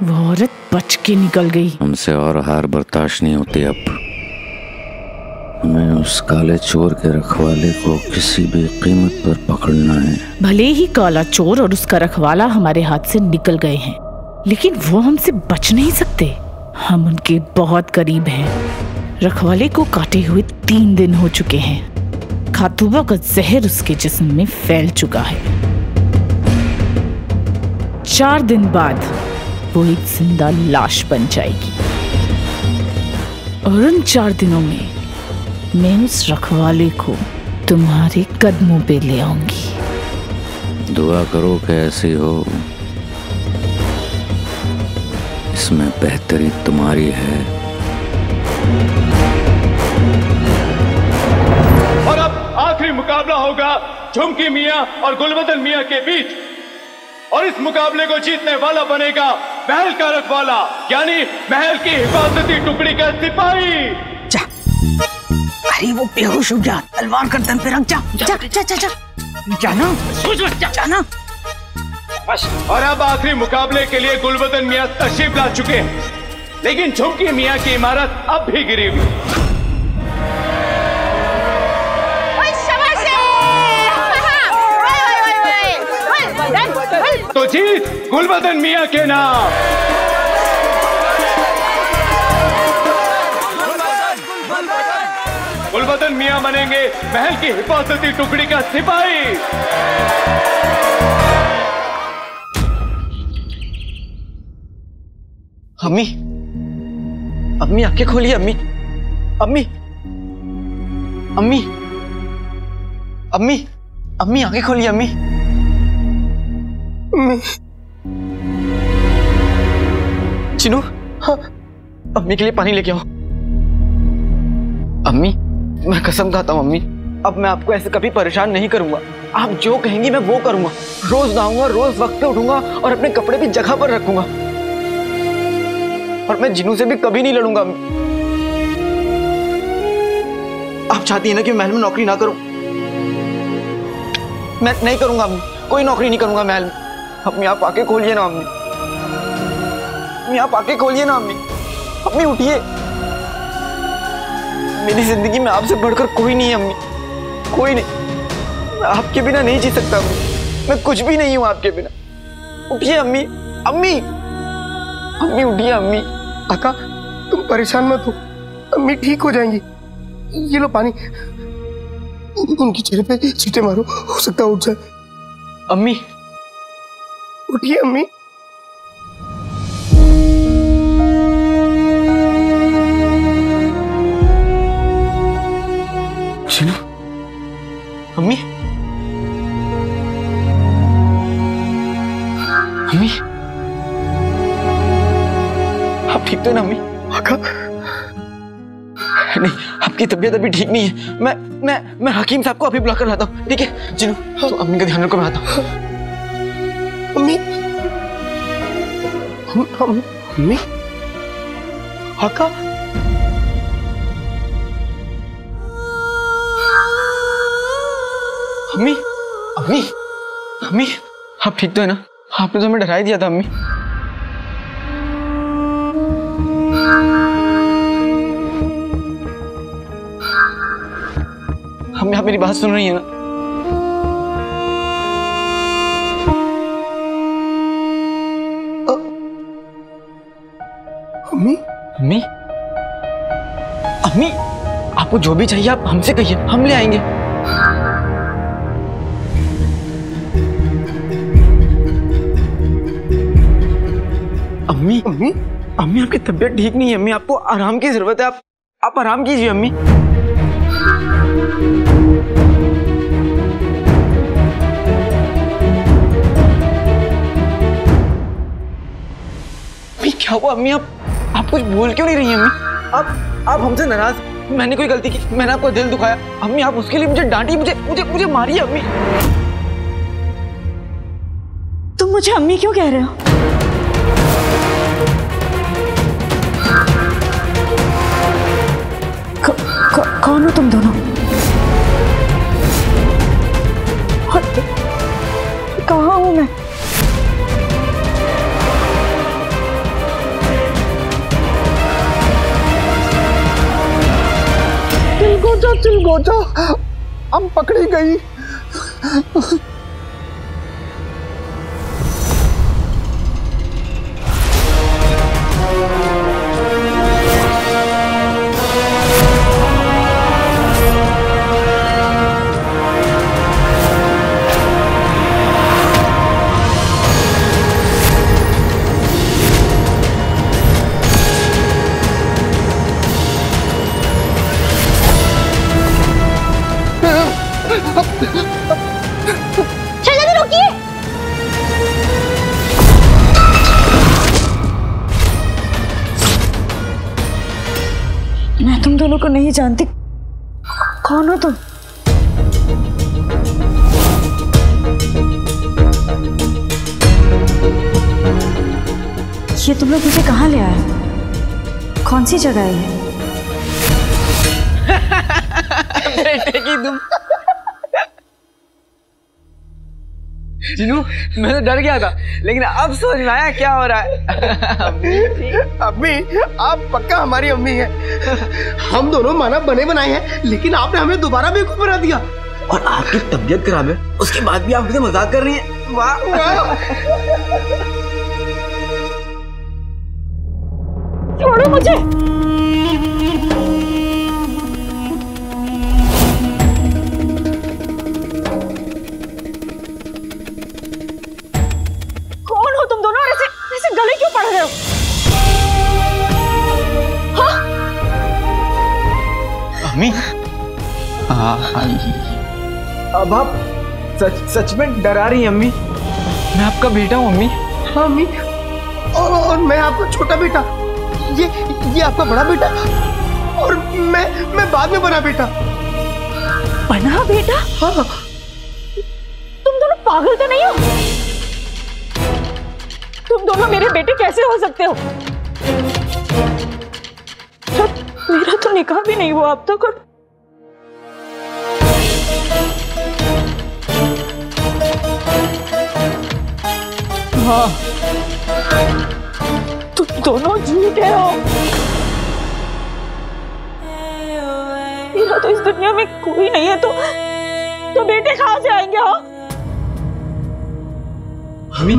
वो औरत बच के निकल गई। हमसे और हार बर्दाश्त नहीं होती। अब हमें उस काले चोर के रखवाले को किसी भी कीमत पर पकड़ना है। भले ही काला चोर और उसका रखवाला हमारे हाथ से निकल गए हैं, लेकिन वो हमसे बच नहीं सकते। हम उनके बहुत करीब हैं। रखवाले को काटे हुए 3 दिन हो चुके हैं। खातूबा का जहर उसके जिस्म में फैल चुका है। 4 दिन बाद वो एक जिंदा लाश बन जाएगी और उन 4 दिनों में मैं उस रखवाले को तुम्हारे कदमों पे ले आऊंगी। दुआ करो कि ऐसी हो, इसमें बेहतरी तुम्हारी है। और अब आखिरी मुकाबला होगा झुमकी मियां और गुलबदन मियां के बीच, और इस मुकाबले को जीतने वाला बनेगा महल का रखवाला, यानी महल की हिफाजती टुकड़ी का सिपाही। जा, अरे वो बेहोश हो गया, तलवार गर्दन पे रख। जा जा जा जा, जा। जाना जाना। और अब आखिरी मुकाबले के लिए गुलबदन मियां तशरीफ ला चुके हैं, लेकिन झुमकी मियां की इमारत अब भी गिरी हुई। तो जीत गुलबदन मियां के नाम। गुलबदन मियां बनेंगे महल की हिफाजती टुकड़ी का सिपाही। अम्मी, अम्मी आंखें खोलिए। अम्मी, अम्मी, अम्मी, अम्मी, अम्मी आंखें खोलिए। अम्मी, चिनू, हाँ, अम्मी के लिए पानी लेके आओ। अम्मी, मैं कसम खाता हूँ अम्मी, अब मैं आपको ऐसे कभी परेशान नहीं करूंगा। आप जो कहेंगी मैं वो करूंगा। रोज नहाऊंगा, रोज वक्त पे उठूंगा और अपने कपड़े भी जगह पर रखूंगा। और मैं जिनू से भी कभी नहीं लड़ूंगा। आप चाहती है ना कि महल में नौकरी ना करूं? मैं नहीं करूंगा अम्मी, कोई नौकरी नहीं करूंगा महल में। अम्मी आप आके खोलिए ना अम्मी, अम्मी आप आके खोलिए ना अम्मी। अम्मी उठिए, मेरी जिंदगी में आपसे बढ़कर कोई नहीं है अम्मी, कोई नहीं। मैं आपके बिना नहीं जी सकता अम्मी, मैं कुछ भी नहीं हूं आपके बिना। उठिए अम्मी, अम्मी, अम्मी उठिए अम्मी। काका तुम परेशान मत हो, अम्मी ठीक हो जाएंगी। ये लो पानी, उनके चेहरे पे छींटे मारो, हो सकता है उठ जाए। अम्मी उठिए अम्मी। चिनू, अम्मी, अम्मी, आप ठीक तो है ना अम्मी? नहीं, आपकी तबीयत अभी ठीक नहीं है। मैं हकीम साहब को अभी बुला कर लाता हूँ, ठीक है? चिनू, तो अम्मी का ध्यान रखो, मैं आता हूँ। अम्मी, अम्मी, हाका, अम्मी, अम्मी, अम्मी, आप ठीक तो है ना? आपने तो हमें डरा ही दिया था अम्मी। अम्मी आप मेरी बात सुन रही है ना? अम्मी, अम्मी, अम्मी, आपको जो भी चाहिए आप हमसे कहिए, हम ले आएंगे। अम्मी, अम्मी, अम्मी आपकी तबीयत ठीक नहीं है अम्मी, आपको आराम की जरूरत है। आप आराम कीजिए अम्मी। अम्मी क्या हुआ अम्मी? आप कुछ बोल क्यों नहीं रही हैं अम्मी? आप हमसे नाराज? मैंने कोई गलती की? मैंने आपका दिल दुखाया? अम्मी आप उसके लिए मुझे डांटी, मुझे मारिए अम्मी। तुम मुझे अम्मी क्यों कह रहे हो? कौन हो तुम दोनों? कहाँ हूं मैं? चिलगोजा, हम पकड़ी गई। शहजादी रोकिए। मैं तुम दोनों को नहीं जानती, कौन हो तुम? ये तुम लोग मुझे कहाँ ले आए? कौन सी जगह है ये? बेटे की तुम। जिनू, मैं तो डर गया था, लेकिन अब समझ में आया क्या हो रहा है। अम्मी, आप पक्का हमारी अम्मी है। हम दोनों मानव बने बनाए हैं, लेकिन आपने हमें दोबारा बेवकूफ बना दिया। और आपकी तबीयत खराब है, उसके बाद भी आप मुझसे मजाक कर रही हैं। वाह वाह। छोड़ो मुझे। कौन हो तुम दोनों? ऐसे ऐसे गले क्यों पड़ रहे हो? हाँ? अम्मी, अब आप सच में डरा रही हैं अम्मी। मैं आपका बेटा हूँ अम्मी। हाँ अम्मी, और मैं आपका छोटा बेटा। ये आपका बड़ा बेटा, और मैं बाद में बना बेटा। बना बेटा? हाँ। तुम दोनों पागल तो नहीं हो? तुम दोनों मेरे बेटे कैसे हो सकते हो? मेरा तो निकाह भी नहीं हुआ अब तक। और हाँ, तुम दोनों झूठे हो। मेरा तो इस दुनिया में कोई नहीं है, तो बेटे कहाँ से आएंगे? हो अम्मी,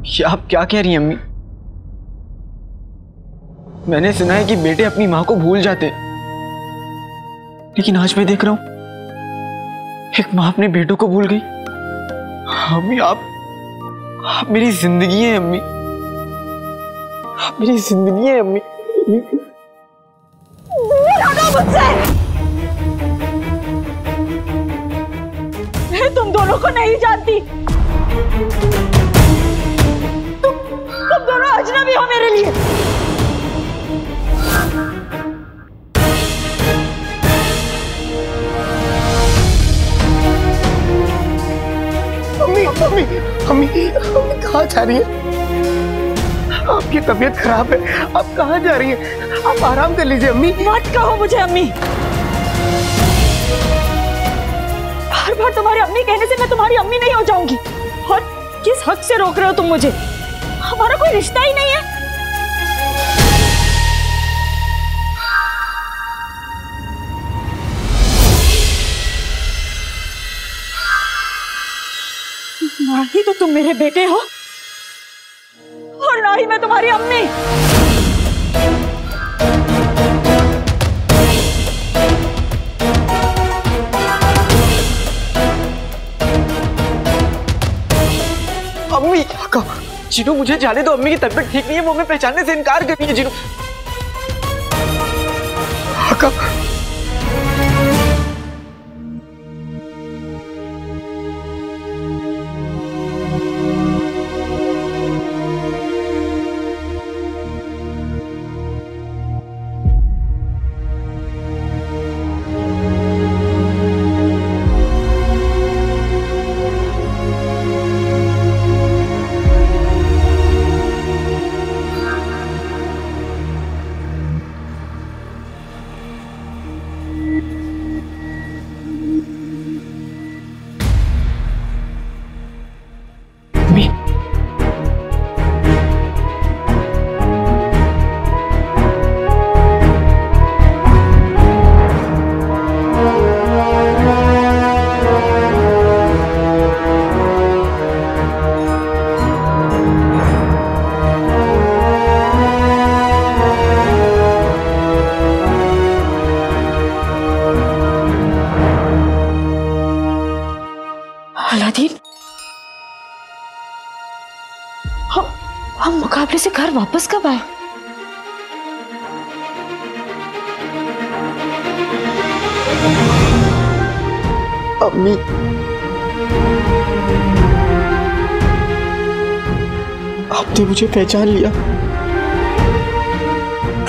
ये आप क्या कह रही हैं अम्मी? मैंने सुना है कि बेटे अपनी माँ को भूल जाते हैं, लेकिन आज मैं देख रहा हूं एक माँ अपने बेटों को भूल गई। अम्मी, आप मेरी जिंदगी है अम्मी। आप मेरी जिंदगी है अम्मी। मुझसे मैं तुम दोनों को नहीं जानती। तुम दोनों अजनबी हो मेरे लिए। अम्मी, अम्मी, अम्मी कहाँ जा रही है? आपकी तबीयत खराब है, आप कहाँ जा रही हैं? आप आराम कर लीजिए अम्मी। मत कहो मुझे अम्मी। बार बार तुम्हारी अम्मी कहने से मैं तुम्हारी अम्मी नहीं हो जाऊंगी। और किस हक से रोक रहे हो तुम मुझे? हमारा कोई रिश्ता ही नहीं है। ना ही तो तुम मेरे बेटे हो, और ना ही मैं तुम्हारी अम्मी। अम्मी, जिनू मुझे जाने दो। अम्मी की तबीयत ठीक नहीं है, वो हमें पहचानने से इनकार कर रही है। जिनू, अलादीन, हम मुकाबले से घर वापस कब आए? अम्मी, आपने मुझे पहचान लिया।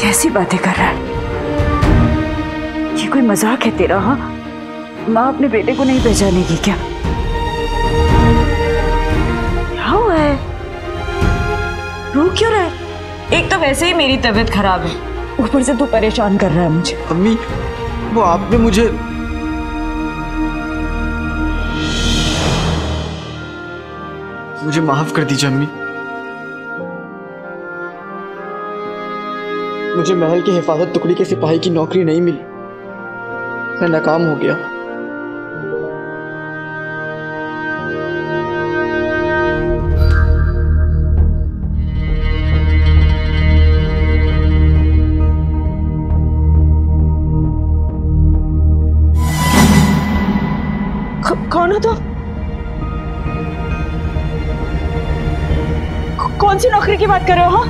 कैसी बातें कर रहा है? ये कोई मजाक है तेरा? हाँ, माँ अपने बेटे को नहीं पहचानेगी क्या? क्या हुआ है? रो क्यों रहा है? एक तो वैसे ही मेरी तबीयत खराब है, ऊपर से तू परेशान कर रहा है मुझे। अम्मी, वो आपने मुझे माफ कर दीजिए अम्मी। मुझे महल की हिफाजत टुकड़ी के सिपाही की नौकरी नहीं मिली, मैं नाकाम हो गया। कौन हो तुम? कौन सी नौकरी की बात कर रहे हो?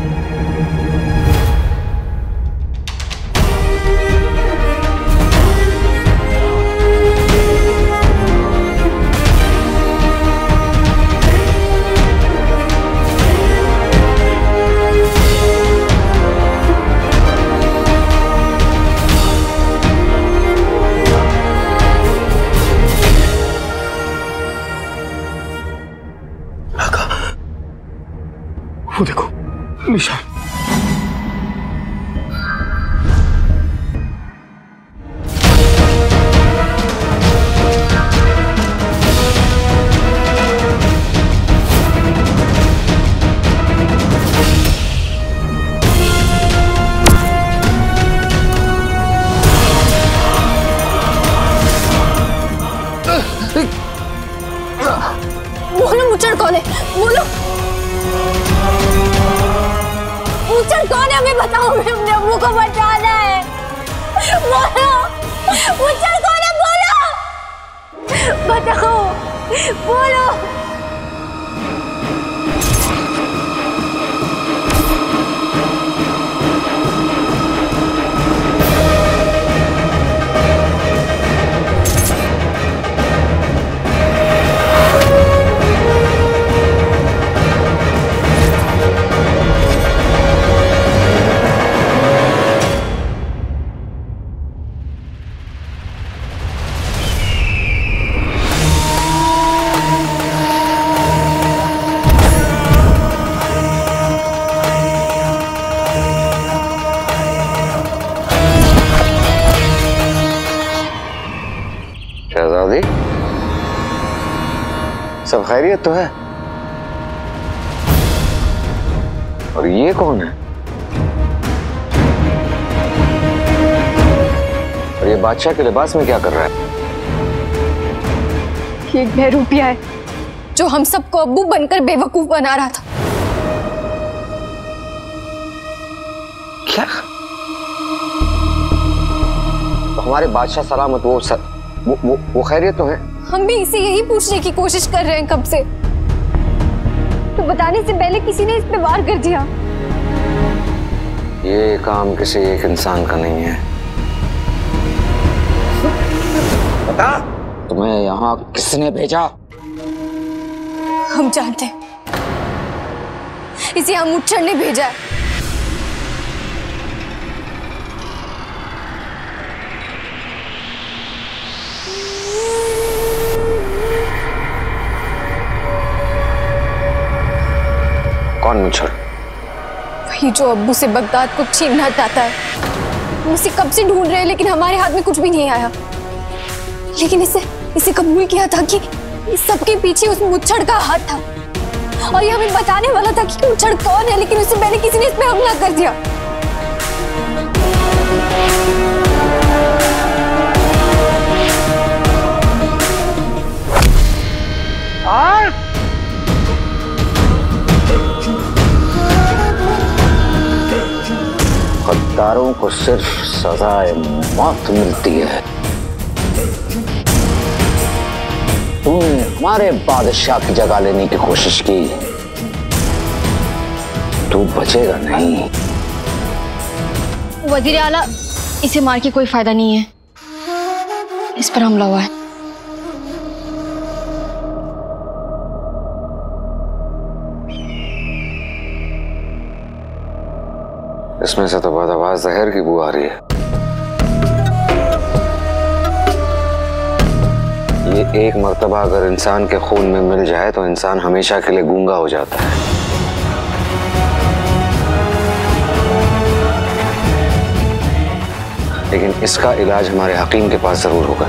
हाँ, वो देखो निशान। बोलो मुचड़ कौन है? बोलो मुचड़ कौन है? हमें बताओ, हमें अपने अम्मू को बचाना है। बोलो मुचड़ कौन है? बोलो, बताओ, बोलो। शहजादी, सब खैरियत तो है? और ये कौन है? और ये बादशाह के लिबास में क्या कर रहा है? ये एक बहरूपिया है जो हम सबको अब्बू बनकर बेवकूफ बना रहा था। क्या? तो हमारे बादशाह सलामत वो खैरियत तो है? हम भी इसे यही पूछने की कोशिश कर रहे हैं कब से, तो बताने से पहले किसी ने इस पे वार कर दिया। ये काम किसी एक इंसान का नहीं है। बता, तुम्हें यहाँ किसने भेजा? हम जानते हैं, इसे हम मुचड़ ने भेजा है। कौन मुचड़? वही जो अब्बू से बगदाद को छीनना चाहता है। हम उसे कब से ढूंढ रहे हैं, लेकिन हमारे हाथ में कुछ भी नहीं आया। लेकिन इसे कबूल किया था कि इस सबके पीछे उस मुचड़ का हाथ था, और ये हमें बताने वाला था कि मुचड़ कौन है, लेकिन उससे पहले किसी ने इस पे हमला कर दिया। गद्दारों को सिर्फ सजाए मौत मिलती है। तुमने हमारे बादशाह की जगह लेने की कोशिश की, तू बचेगा नहीं। वजीर आला, इसे मार के कोई फायदा नहीं है। इस पर हमला हुआ है। इसमें से तो बहुत आवाज जहर की बू आ रही है। ये एक मर्तबा अगर इंसान के खून में मिल जाए तो इंसान हमेशा के लिए गूंगा हो जाता है। लेकिन इसका इलाज हमारे हकीम के पास जरूर होगा।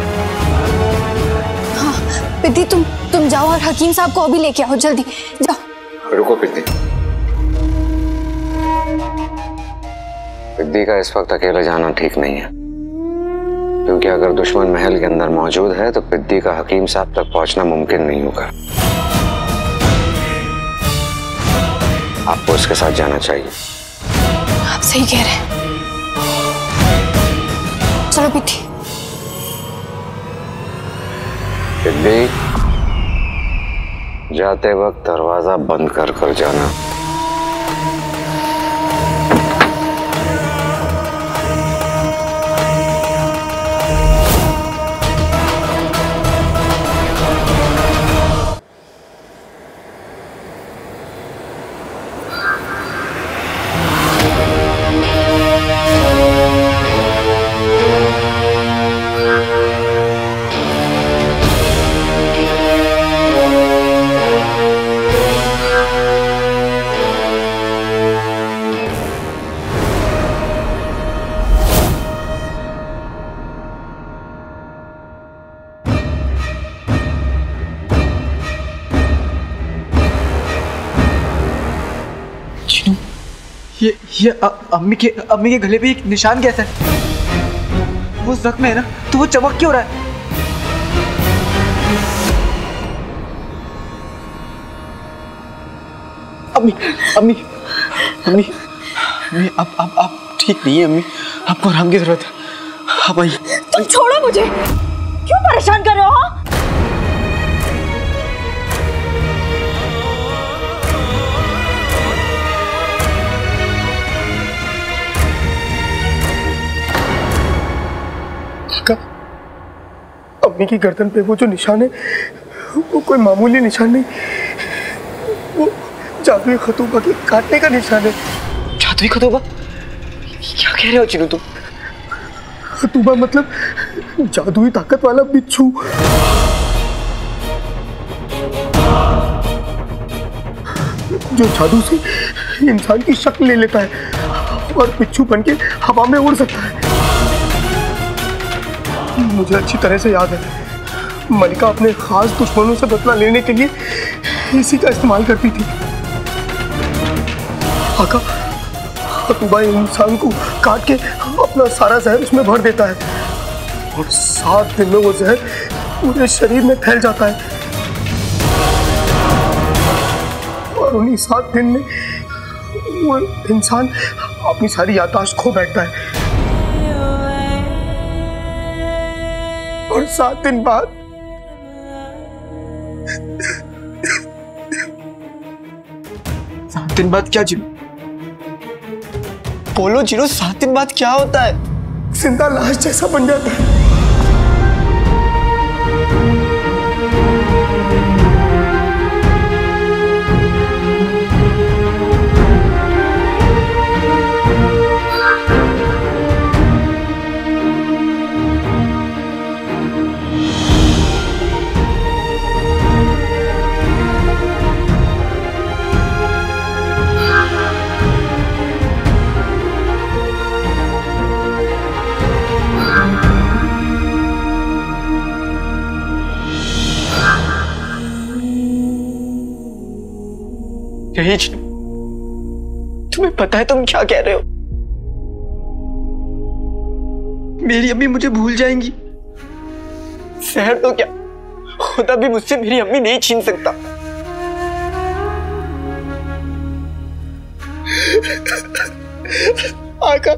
हाँ पिद्दी, तुम जाओ और हकीम साहब को अभी लेके आओ, जल्दी जाओ। रुको पिद्दी, पिद्दी का इस वक्त अकेले जाना ठीक नहीं है, क्योंकि अगर दुश्मन महल के अंदर मौजूद है तो पिद्दी का हकीम साहब तक पहुंचना मुमकिन नहीं होगा। आपको उसके साथ जाना चाहिए। आप सही कह रहे हैं, चलो पिद्दी। पिद्दी, जाते वक्त दरवाजा बंद कर कर जाना। ये अम्मी के गले पे एक निशान कैसा है? वो जख्म है ना, तो वो चमक क्यों रहा है? अम्मी अम्मी अम्मी अम्मी आप ठीक नहीं है अम्मी, आपको आराम की जरूरत है, आप आइए। तुम छोड़ो मुझे, क्यों परेशान कर रहे हो? हाँ अम्मी की गर्दन पे वो जो निशान है वो कोई मामूली निशान नहीं, वो जादुई खतूबा के काटने का निशान है। जादुई खतूबा? क्या कह रहे हो चिनू तुम? खतूबा मतलब जादुई ताकत वाला बिच्छू। जो जादू से इंसान की शक्ल ले लेता है और बिच्छू बनके हवा में उड़ सकता है। मुझे अच्छी तरह से याद है, मलिका अपने खास दुश्मनों से बदला लेने के लिए इसी का इस्तेमाल करती थी। आका, खतूबा इंसान को काट के अपना सारा जहर उसमें भर देता है और 7 दिन में वो जहर पूरे शरीर में फैल जाता है और उन्हीं 7 दिन में वो इंसान अपनी सारी याददाश्त खो बैठता है और 7 दिन बाद 7 दिन बाद क्या जिनू? बोलो जिनू, 7 दिन बाद क्या होता है? जिंदा लाश जैसा बन जाता है। यही तुम्हें पता है तुम क्या कह रहे हो? मेरी अम्मी मुझे भूल जाएंगी। शहर तो क्या, खुदा भी मुझसे मेरी अम्मी नहीं छीन सकता। आका,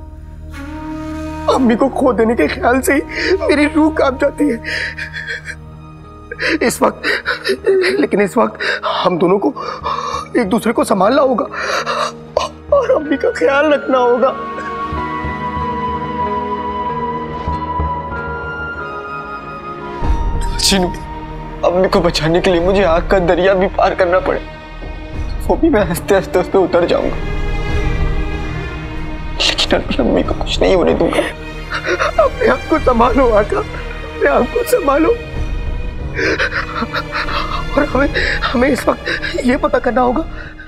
अम्मी को खो देने के ख्याल से ही मेरी रूह कांप जाती है। इस वक्त हम दोनों को एक दूसरे को संभालना होगा और अम्मी का ख्याल रखना होगा। चिनू, अम्मी को बचाने के लिए मुझे आग का दरिया भी पार करना पड़े, वो भी मैं हंसते हंसते उस पर उतर जाऊंगा। लेकिन अम्मी को कुछ नहीं होने दूंगा। अपने आप को संभालो आका, अपने आप को संभालो। और हमें इस वक्त ये पता करना होगा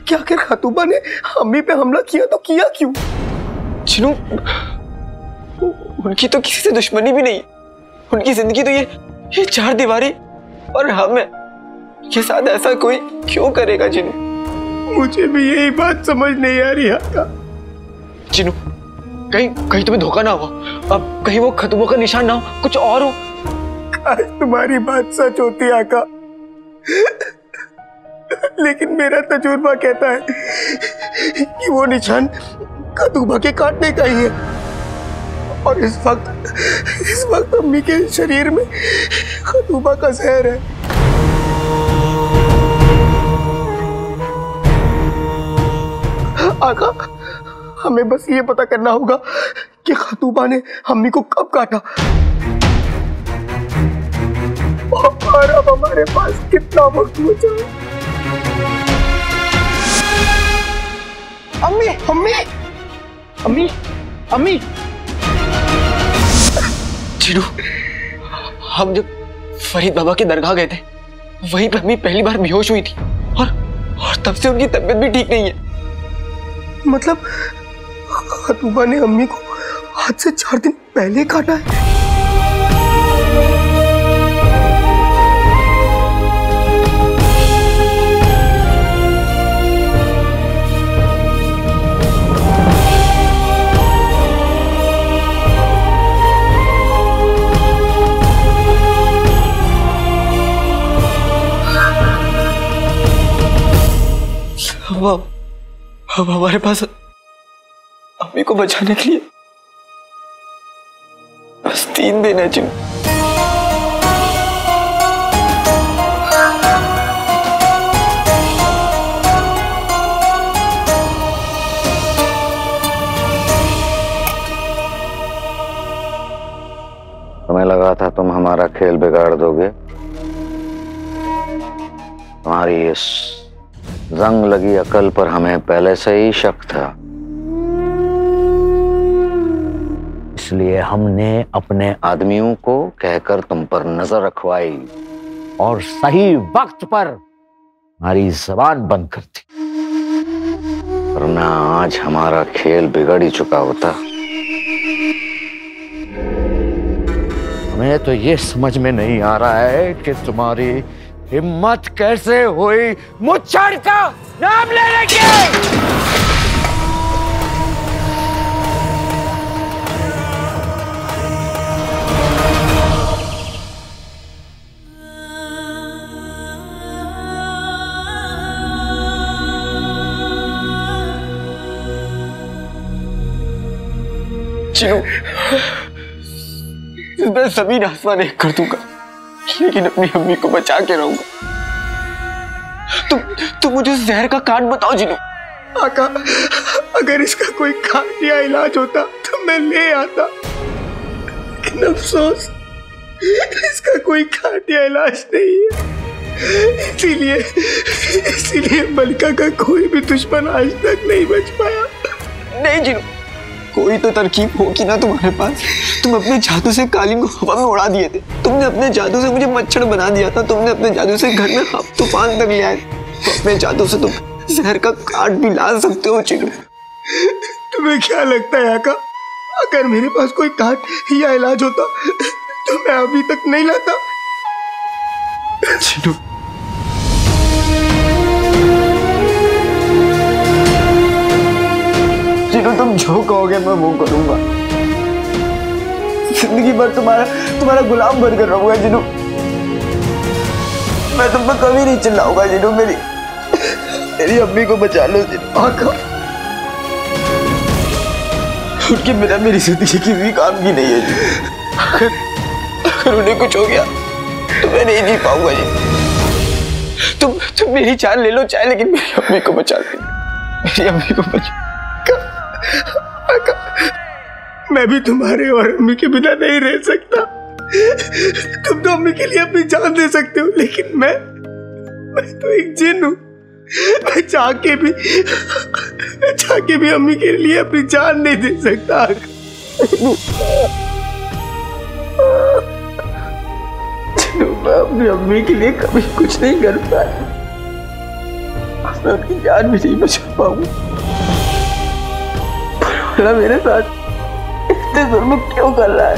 कि आखिर खातूबा ने अम्मी पे हमला किया तो किया क्यों? चिनू, उनकी तो किसी से दुश्मनी भी नहीं, उनकी जिंदगी तो ये चार दीवारी और हम है। ये साथ ऐसा कोई क्यों करेगा चिनू? मुझे भी यही बात समझ नहीं आ रही आका। चिनू, कहीं तुम्हें धोखा ना हो, अब कहीं वो खतूबों का निशान ना हो, कुछ और हो। आज तुम्हारी बात सच होती आका, लेकिन मेरा तजुर्बा कहता है कि वो निशान खतूबा के काटने का ही है। और इस वक्त अम्मी के शरीर में खतूबा का जहर है। आका, हमें बस ये पता करना होगा कि खतूबा ने अम्मी को कब काटा और अब हमारे पास कितना वक्त बचा है। अम्मी, अम्मी, अम्मी, अम्मी। चिनू, हम जब फरीद बाबा की दरगाह गए थे, वहीं पे अम्मी पहली बार बेहोश हुई थी और तब से उनकी तबीयत भी ठीक नहीं है। मतलब खतूबा ने अम्मी को आज से 4 दिन पहले काटा है। अब हमारे पास अम्मी को बचाने के लिए बस 3 दिन है चिनू। तुम्हें लगा था तुम हमारा खेल बिगाड़ दोगे। तुम्हारी इस जंग लगी अकल पर हमें पहले से ही शक था, इसलिए हमने अपने आदमियों को कहकर तुम पर नजर रखवाई और सही वक्त पर हमारी जबान बंद कर दी, वरना आज हमारा खेल बिगड़ ही चुका होता। हमें तो ये समझ में नहीं आ रहा है कि तुम्हारी हिम्मत कैसे हुई मुच्छड़ का नाम लेने की। चिनू, मैं जमीन आसमान एक कर दूंगा, लेकिन अपनी अम्मी को बचा के रहूंगा। तुम मुझे जहर का काट बताओ चिनू। आका, अगर इसका कोई खाट या इलाज होता तो मैं ले आता, लेकिन अफसोस इसका कोई खाट या इलाज नहीं है। इसीलिए मलिका का कोई भी दुश्मन आज तक नहीं बच पाया। नहीं चिनू, कोई तो तरकीब होगी ना तुम्हारे पास। तुम अपने जादू से कालीन को हवा में उड़ा दिए थे, तुमने अपने जादू से मुझे मच्छर बना दिया था, तुमने अपने जादू से घर में तूफान तक ले आए, तो अपने जादू से तुम जहर का काट भी ला सकते हो चिनू। तुम्हें क्या लगता है आका, अगर मेरे पास कोई काट या इलाज होता तो मैं अभी तक नहीं लाता? चिनू, तुम जो कहोगे मैं वो करूंगा। जिंदगी भर तुम्हारा गुलाम बनकर रहूंगा जिनू। मैं तुम पर कभी नहीं चिल्लाऊंगा जिनू। मेरी अम्मी को बचा लो जिनू। आका, उनके बिना मेरी जिंदगी किसी काम की नहीं है। अगर उन्हें कुछ हो गया तो मैं नहीं जी पाऊंगा जी। तुम मेरी जान ले लो चाहे, लेकिन मेरी अम्मी को बचा लो। मेरी अम्मी को बचा। आका, मैं भी तुम्हारे और अम्मी के बिना नहीं रह सकता। तुम तो अम्मी के लिए अपनी जान दे सकते हो, लेकिन मैं तो एक जिन हूं। मैं चाह के भी अम्मी के लिए अपनी जान नहीं दे सकता। मैं अपनी अम्मी के लिए कभी कुछ नहीं कर पाया, मैं अपनी जान भी नहीं बचा पाऊंगा। मेरे साथ इतने जुल्म क्यों कर रहा है?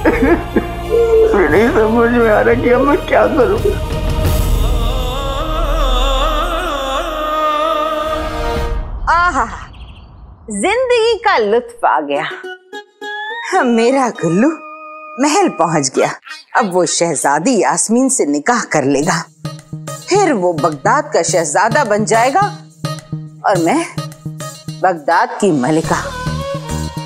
मुझे नहीं समझ में आ रहा कि अब मैं क्या करूं। आहा, जिंदगी का लुत्फ आ गया। मेरा गुल्लू महल पहुंच गया। अब वो शहजादी यास्मीन से निकाह कर लेगा, फिर वो बगदाद का शहजादा बन जाएगा और मैं बगदाद की मलिका।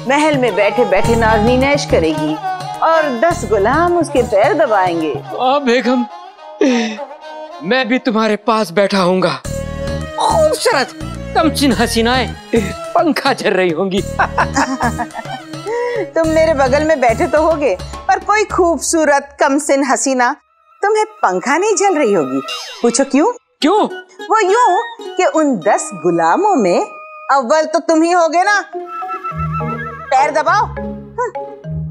महल में बैठे बैठे नाज़नीन ऐश करेगी और 10 गुलाम उसके पैर दबाएंगे। बेगम, मैं भी तुम्हारे पास बैठा हूँगा। खूबसूरत कमसिन हसीनाएं पंखा झल रही होंगी। तुम मेरे बगल में बैठे तो होगे, पर कोई खूबसूरत कमसिन हसीना तुम्हें पंखा नहीं झल रही होगी। पूछो क्यों? क्यों? वो यूं कि उन 10 गुलामों में अव्वल तो तुम ही होगे ना। पैर दबाओ।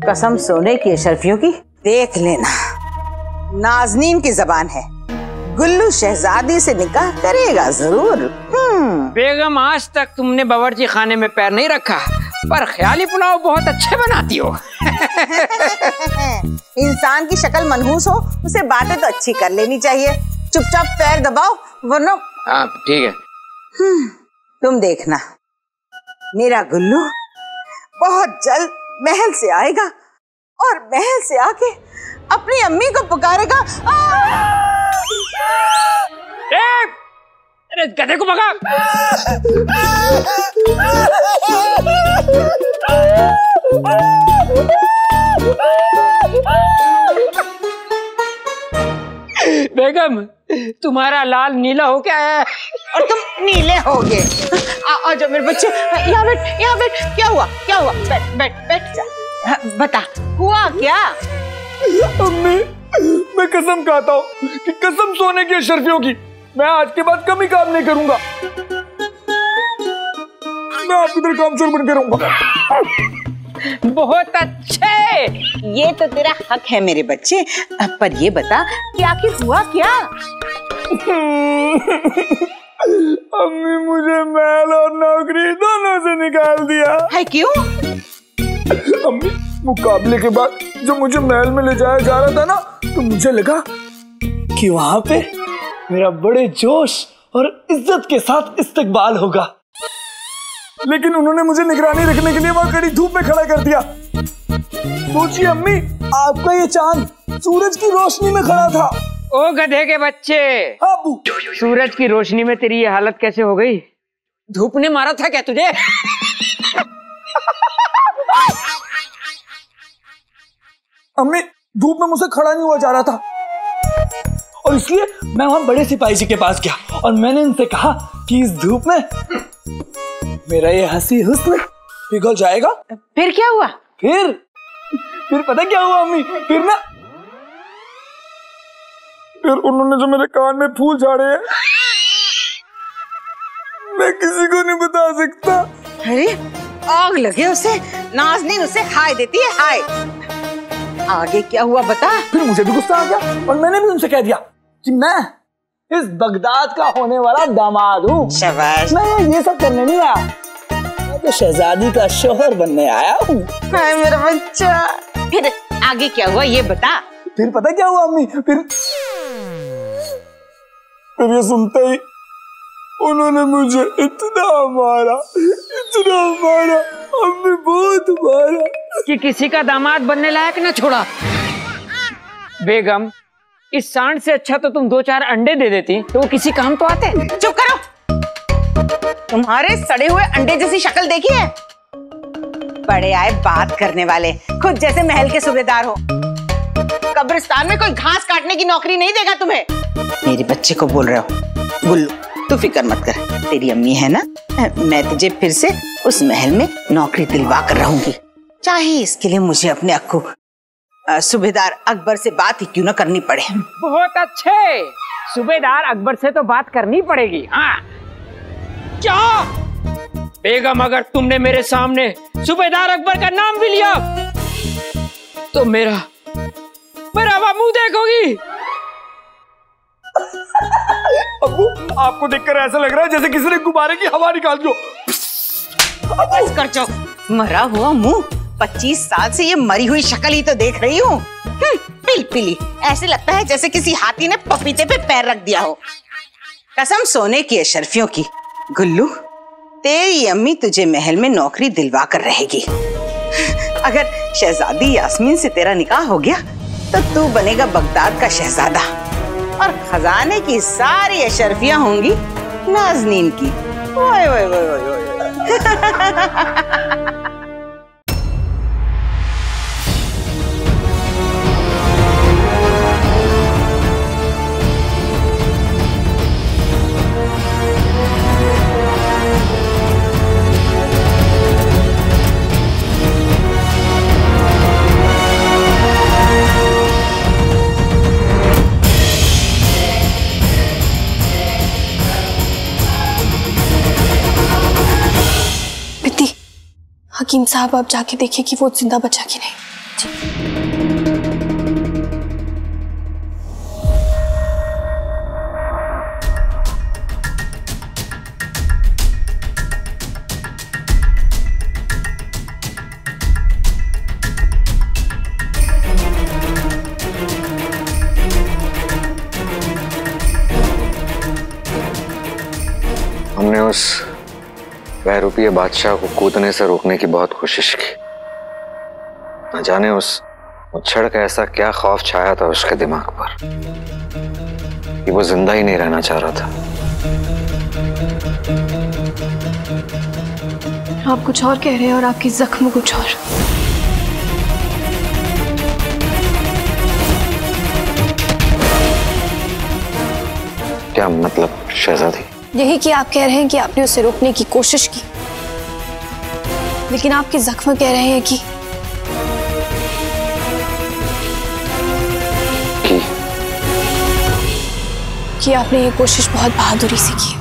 कसम सोने की अशरफियों की, देख लेना नाज़नीन की जबान है, गुल्लू शहजादी से निकाह करेगा जरूर। बेगम, आज तक तुमने बावर्ची खाने में पैर नहीं रखा, पर ख्याली पुलाव बहुत अच्छे बनाती हो। इंसान की शक्ल मनहूस हो, उसे बातें तो अच्छी कर लेनी चाहिए। चुपचाप पैर दबाओ वरना। ठीक है। तुम देखना, मेरा गुल्लू बहुत जल्द महल से आएगा और महल से आके अपनी अम्मी को पुकारेगा। अरे गधे को भगा। बेगम, तुम्हारा लाल नीला हो क्या है? और तुम नीले होगे। आजा मेरे बच्चे, यहाँ बैठ, यहाँ बैठ। क्या हुआ? क्या हुआ? बैठ बैठ बैठ जा। बता, हुआ क्या? अम्मी, मैं कसम खाता हूँ कि कसम सोने की अशरफियों की, मैं आज के बाद कभी काम नहीं करूंगा। मैं आपकी तरह कामचोर बन के रहूंगा। बहुत अच्छे, ये तो तेरा हक है मेरे बच्चे। पर ये बता कि आखिर हुआ क्या? अम्मी, मुझे महल और नौकरी दोनों से निकाल दिया है। क्यों? अम्मी, मुकाबले के बाद जब मुझे महल में ले जाया जा रहा था ना, तो मुझे लगा कि वहां पे मेरा बड़े जोश और इज्जत के साथ इस्तकबाल होगा, लेकिन उन्होंने मुझे निगरानी रखने के लिए वहां कड़ी धूप में खड़ा कर दिया। सोचिए अम्मी, आपका ये चांद सूरज की रोशनी में खड़ा था। ओ गधे के बच्चे, अबू, सूरज की रोशनी में तेरी ये हालत कैसे हो गई? धूप ने मारा था क्या तुझे? अम्मी, धूप में मुझसे खड़ा नहीं हुआ जा रहा था, और इसलिए मैं वहां बड़े सिपाही जी के पास गया और मैंने उनसे कहा कि इस धूप में मेरा ये हंसी हुस्न पिघल जाएगा। फिर क्या हुआ? फिर पता क्या हुआ अम्मी? फिर उन्होंने जो मेरे कान में फूल झाड़े हैं, मैं किसी को नहीं बता सकता। अरे आग लगे उसे, नाज़नीन उसे हाय देती है, हाय। आगे क्या हुआ बता? फिर मुझे भी गुस्सा आ गया और मैंने भी उनसे कह दिया कि मैं इस बगदाद का होने वाला दामाद हूँ। शाबाश। मैं ये सब करने नहीं आया, मैं तो शहजादी का शोहर बनने आया हूँ। हाय मेरा बच्चा। फिर आगे क्या हुआ ये बता। फिर पता क्या हुआ अम्मी? फिर ये सुनते ही उन्होंने मुझे इतना मारा, अम्मी बहुत मारा कि किसी का दामाद बनने लायक न छोड़ा। बेगम, इस सांड से अच्छा तो तुम 2-4 अंडे दे देती तो वो किसी काम तो आते। चुप करो, तुम्हारे सड़े हुए अंडे जैसी शक्ल देखी है? बड़े आए बात करने वाले, खुद जैसे महल के सूबेदार हो। कब्रिस्तान में कोई घास काटने की नौकरी नहीं देगा तुम्हें। मेरे बच्चे को बोल रहे हो। गुल्लू, तू फिक्र मत कर, तेरी अम्मी है ना, मैं तुझे फिर से उस महल में नौकरी दिलवा कर रहूंगी, चाहे इसके लिए मुझे अपने अक्कू सूबेदार अकबर से बात ही क्यों ना करनी पड़े। बहुत अच्छे, सूबेदार अकबर से तो बात करनी पड़ेगी। हाँ क्या बेगम, अगर तुमने मेरे सामने सूबेदार अकबर का नाम भी लिया तो मेरा मुंह देखोगी। अब्बू, आपको देखकर ऐसा लग रहा है जैसे किसी ने गुब्बारे की हवा निकाल दी हो। बस कर जाओ, मरा हुआ मुंह। 25 साल से ये मरी हुई शक्ल ही तो देख रही हूँ। पिलपिली, ऐसे लगता है जैसे किसी हाथी ने पपीते पे पैर रख दिया हो। कसम सोने की अशरफियों की, गुल्लू तेरी अम्मी तुझे महल में नौकरी दिलवा कर रहेगी। अगर शहजादी यास्मीन से तेरा निकाह हो गया तो तू बनेगा बगदाद का शहजादा और खजाने की सारी अशरफियां होंगी नाज़नीन की। ओए ओए ओए ओए ओए। हकीम साहब, आप जाके देखिए कि वो जिंदा बचा कि नहीं। हमने उस बहरूपीय बादशाह को कूदने से रोकने की बहुत कोशिश की। न जाने उस मुच्छड़ का ऐसा क्या खौफ छाया था उसके दिमाग पर कि वो जिंदा ही नहीं रहना चाह रहा था। आप कुछ और कह रहे हैं और आपकी जख्म कुछ और। क्या मतलब शहजादी? यही कि आप कह रहे हैं कि आपने उसे रोकने की कोशिश की, लेकिन आपके जख्म कह रहे हैं कि आपने ये कोशिश बहुत बहादुरी से की।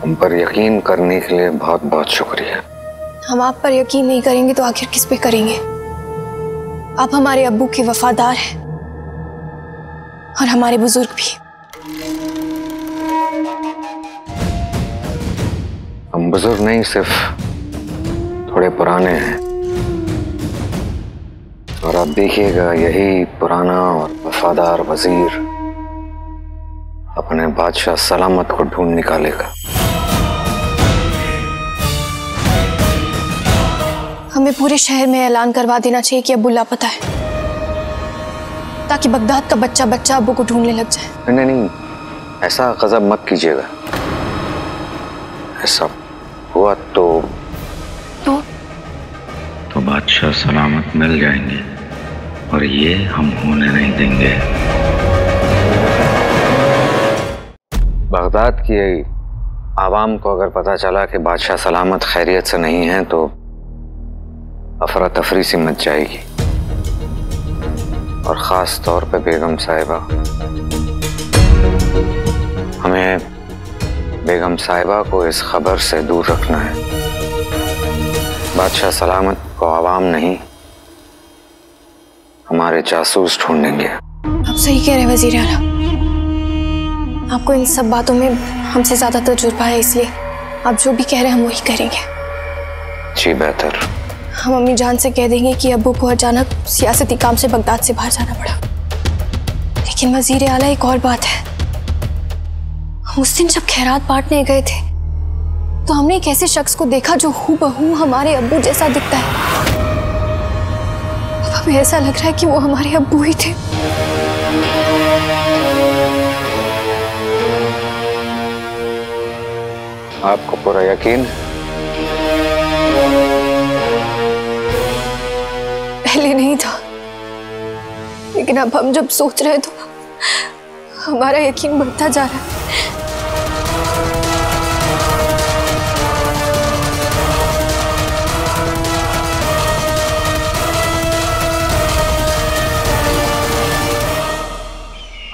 हम पर यकीन करने के लिए बहुत बहुत शुक्रिया। हम आप पर यकीन नहीं करेंगे तो आखिर किस पे करेंगे? आप हमारे अब्बू के वफादार हैं और हमारे बुजुर्ग भी। हम बुजुर्ग नहीं, सिर्फ थोड़े पुराने हैं। और आप देखिएगा, यही पुराना और वफादार वजीर अपने बादशाह सलामत को ढूंढ निकालेगा। हमें पूरे शहर में ऐलान करवा देना चाहिए कि अब्बू लापता है, ताकि बगदाद का बच्चा बच्चा अब्बू को ढूंढने लग जाए। नहीं नहीं, ऐसा गजब मत कीजिएगा। ऐसा हुआ तो बादशाह सलामत मिल जाएंगे और ये हम होने नहीं देंगे। बगदाद की आवाम को अगर पता चला कि बादशाह सलामत खैरियत से नहीं है तो अफरा तफरी सी मच जाएगी, और ख़ास तौर पे बेगम साहिबा। हमें बेगम साहिबा को इस खबर से दूर रखना है। बादशाह सलामत को आवाम नहीं, हमारे जासूस ढूंढेंगे। आप सही कह रहे हैं वजीर आला। आपको इन सब बातों में हमसे ज्यादा तजुर्बा है, इसलिए आप जो भी कह रहे हैं हम वही करेंगे। जी बेहतर। हम अम्मी जान से कह देंगे कि अब्बू को अचानक सियासती काम से बगदाद से बाहर जाना पड़ा। लेकिन वजीर आला, एक और बात है। हम उस दिन जब खैरात बांटने गए थे तो हमने एक ऐसे शख्स को देखा जो हूबहू हमारे अब्बू जैसा दिखता है। अब हमें ऐसा लग रहा है कि वो हमारे अब्बू ही थे। आपको पूरा यकीन? पहले नहीं था, लेकिन अब हम जब सोच रहे हैं तो हमारा यकीन बढ़ता जा रहा है।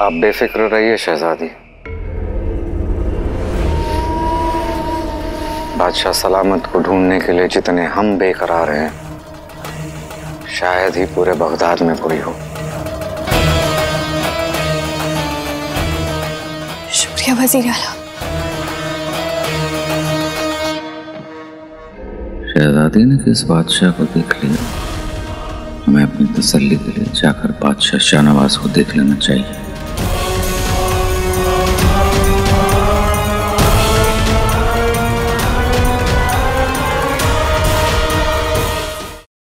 आप बेफिक्र रहिए शहजादी। बादशाह सलामत को ढूंढने के लिए जितने हम बेकरार हैं, शायद ही पूरे बगदाद में कोई हो। शुक्रिया वजीर आला। शहजादी ने किस बादशाह को देख लिया, हमें अपनी तसल्ली के लिए जाकर बादशाह शाहनवाज को देख लेना चाहिए।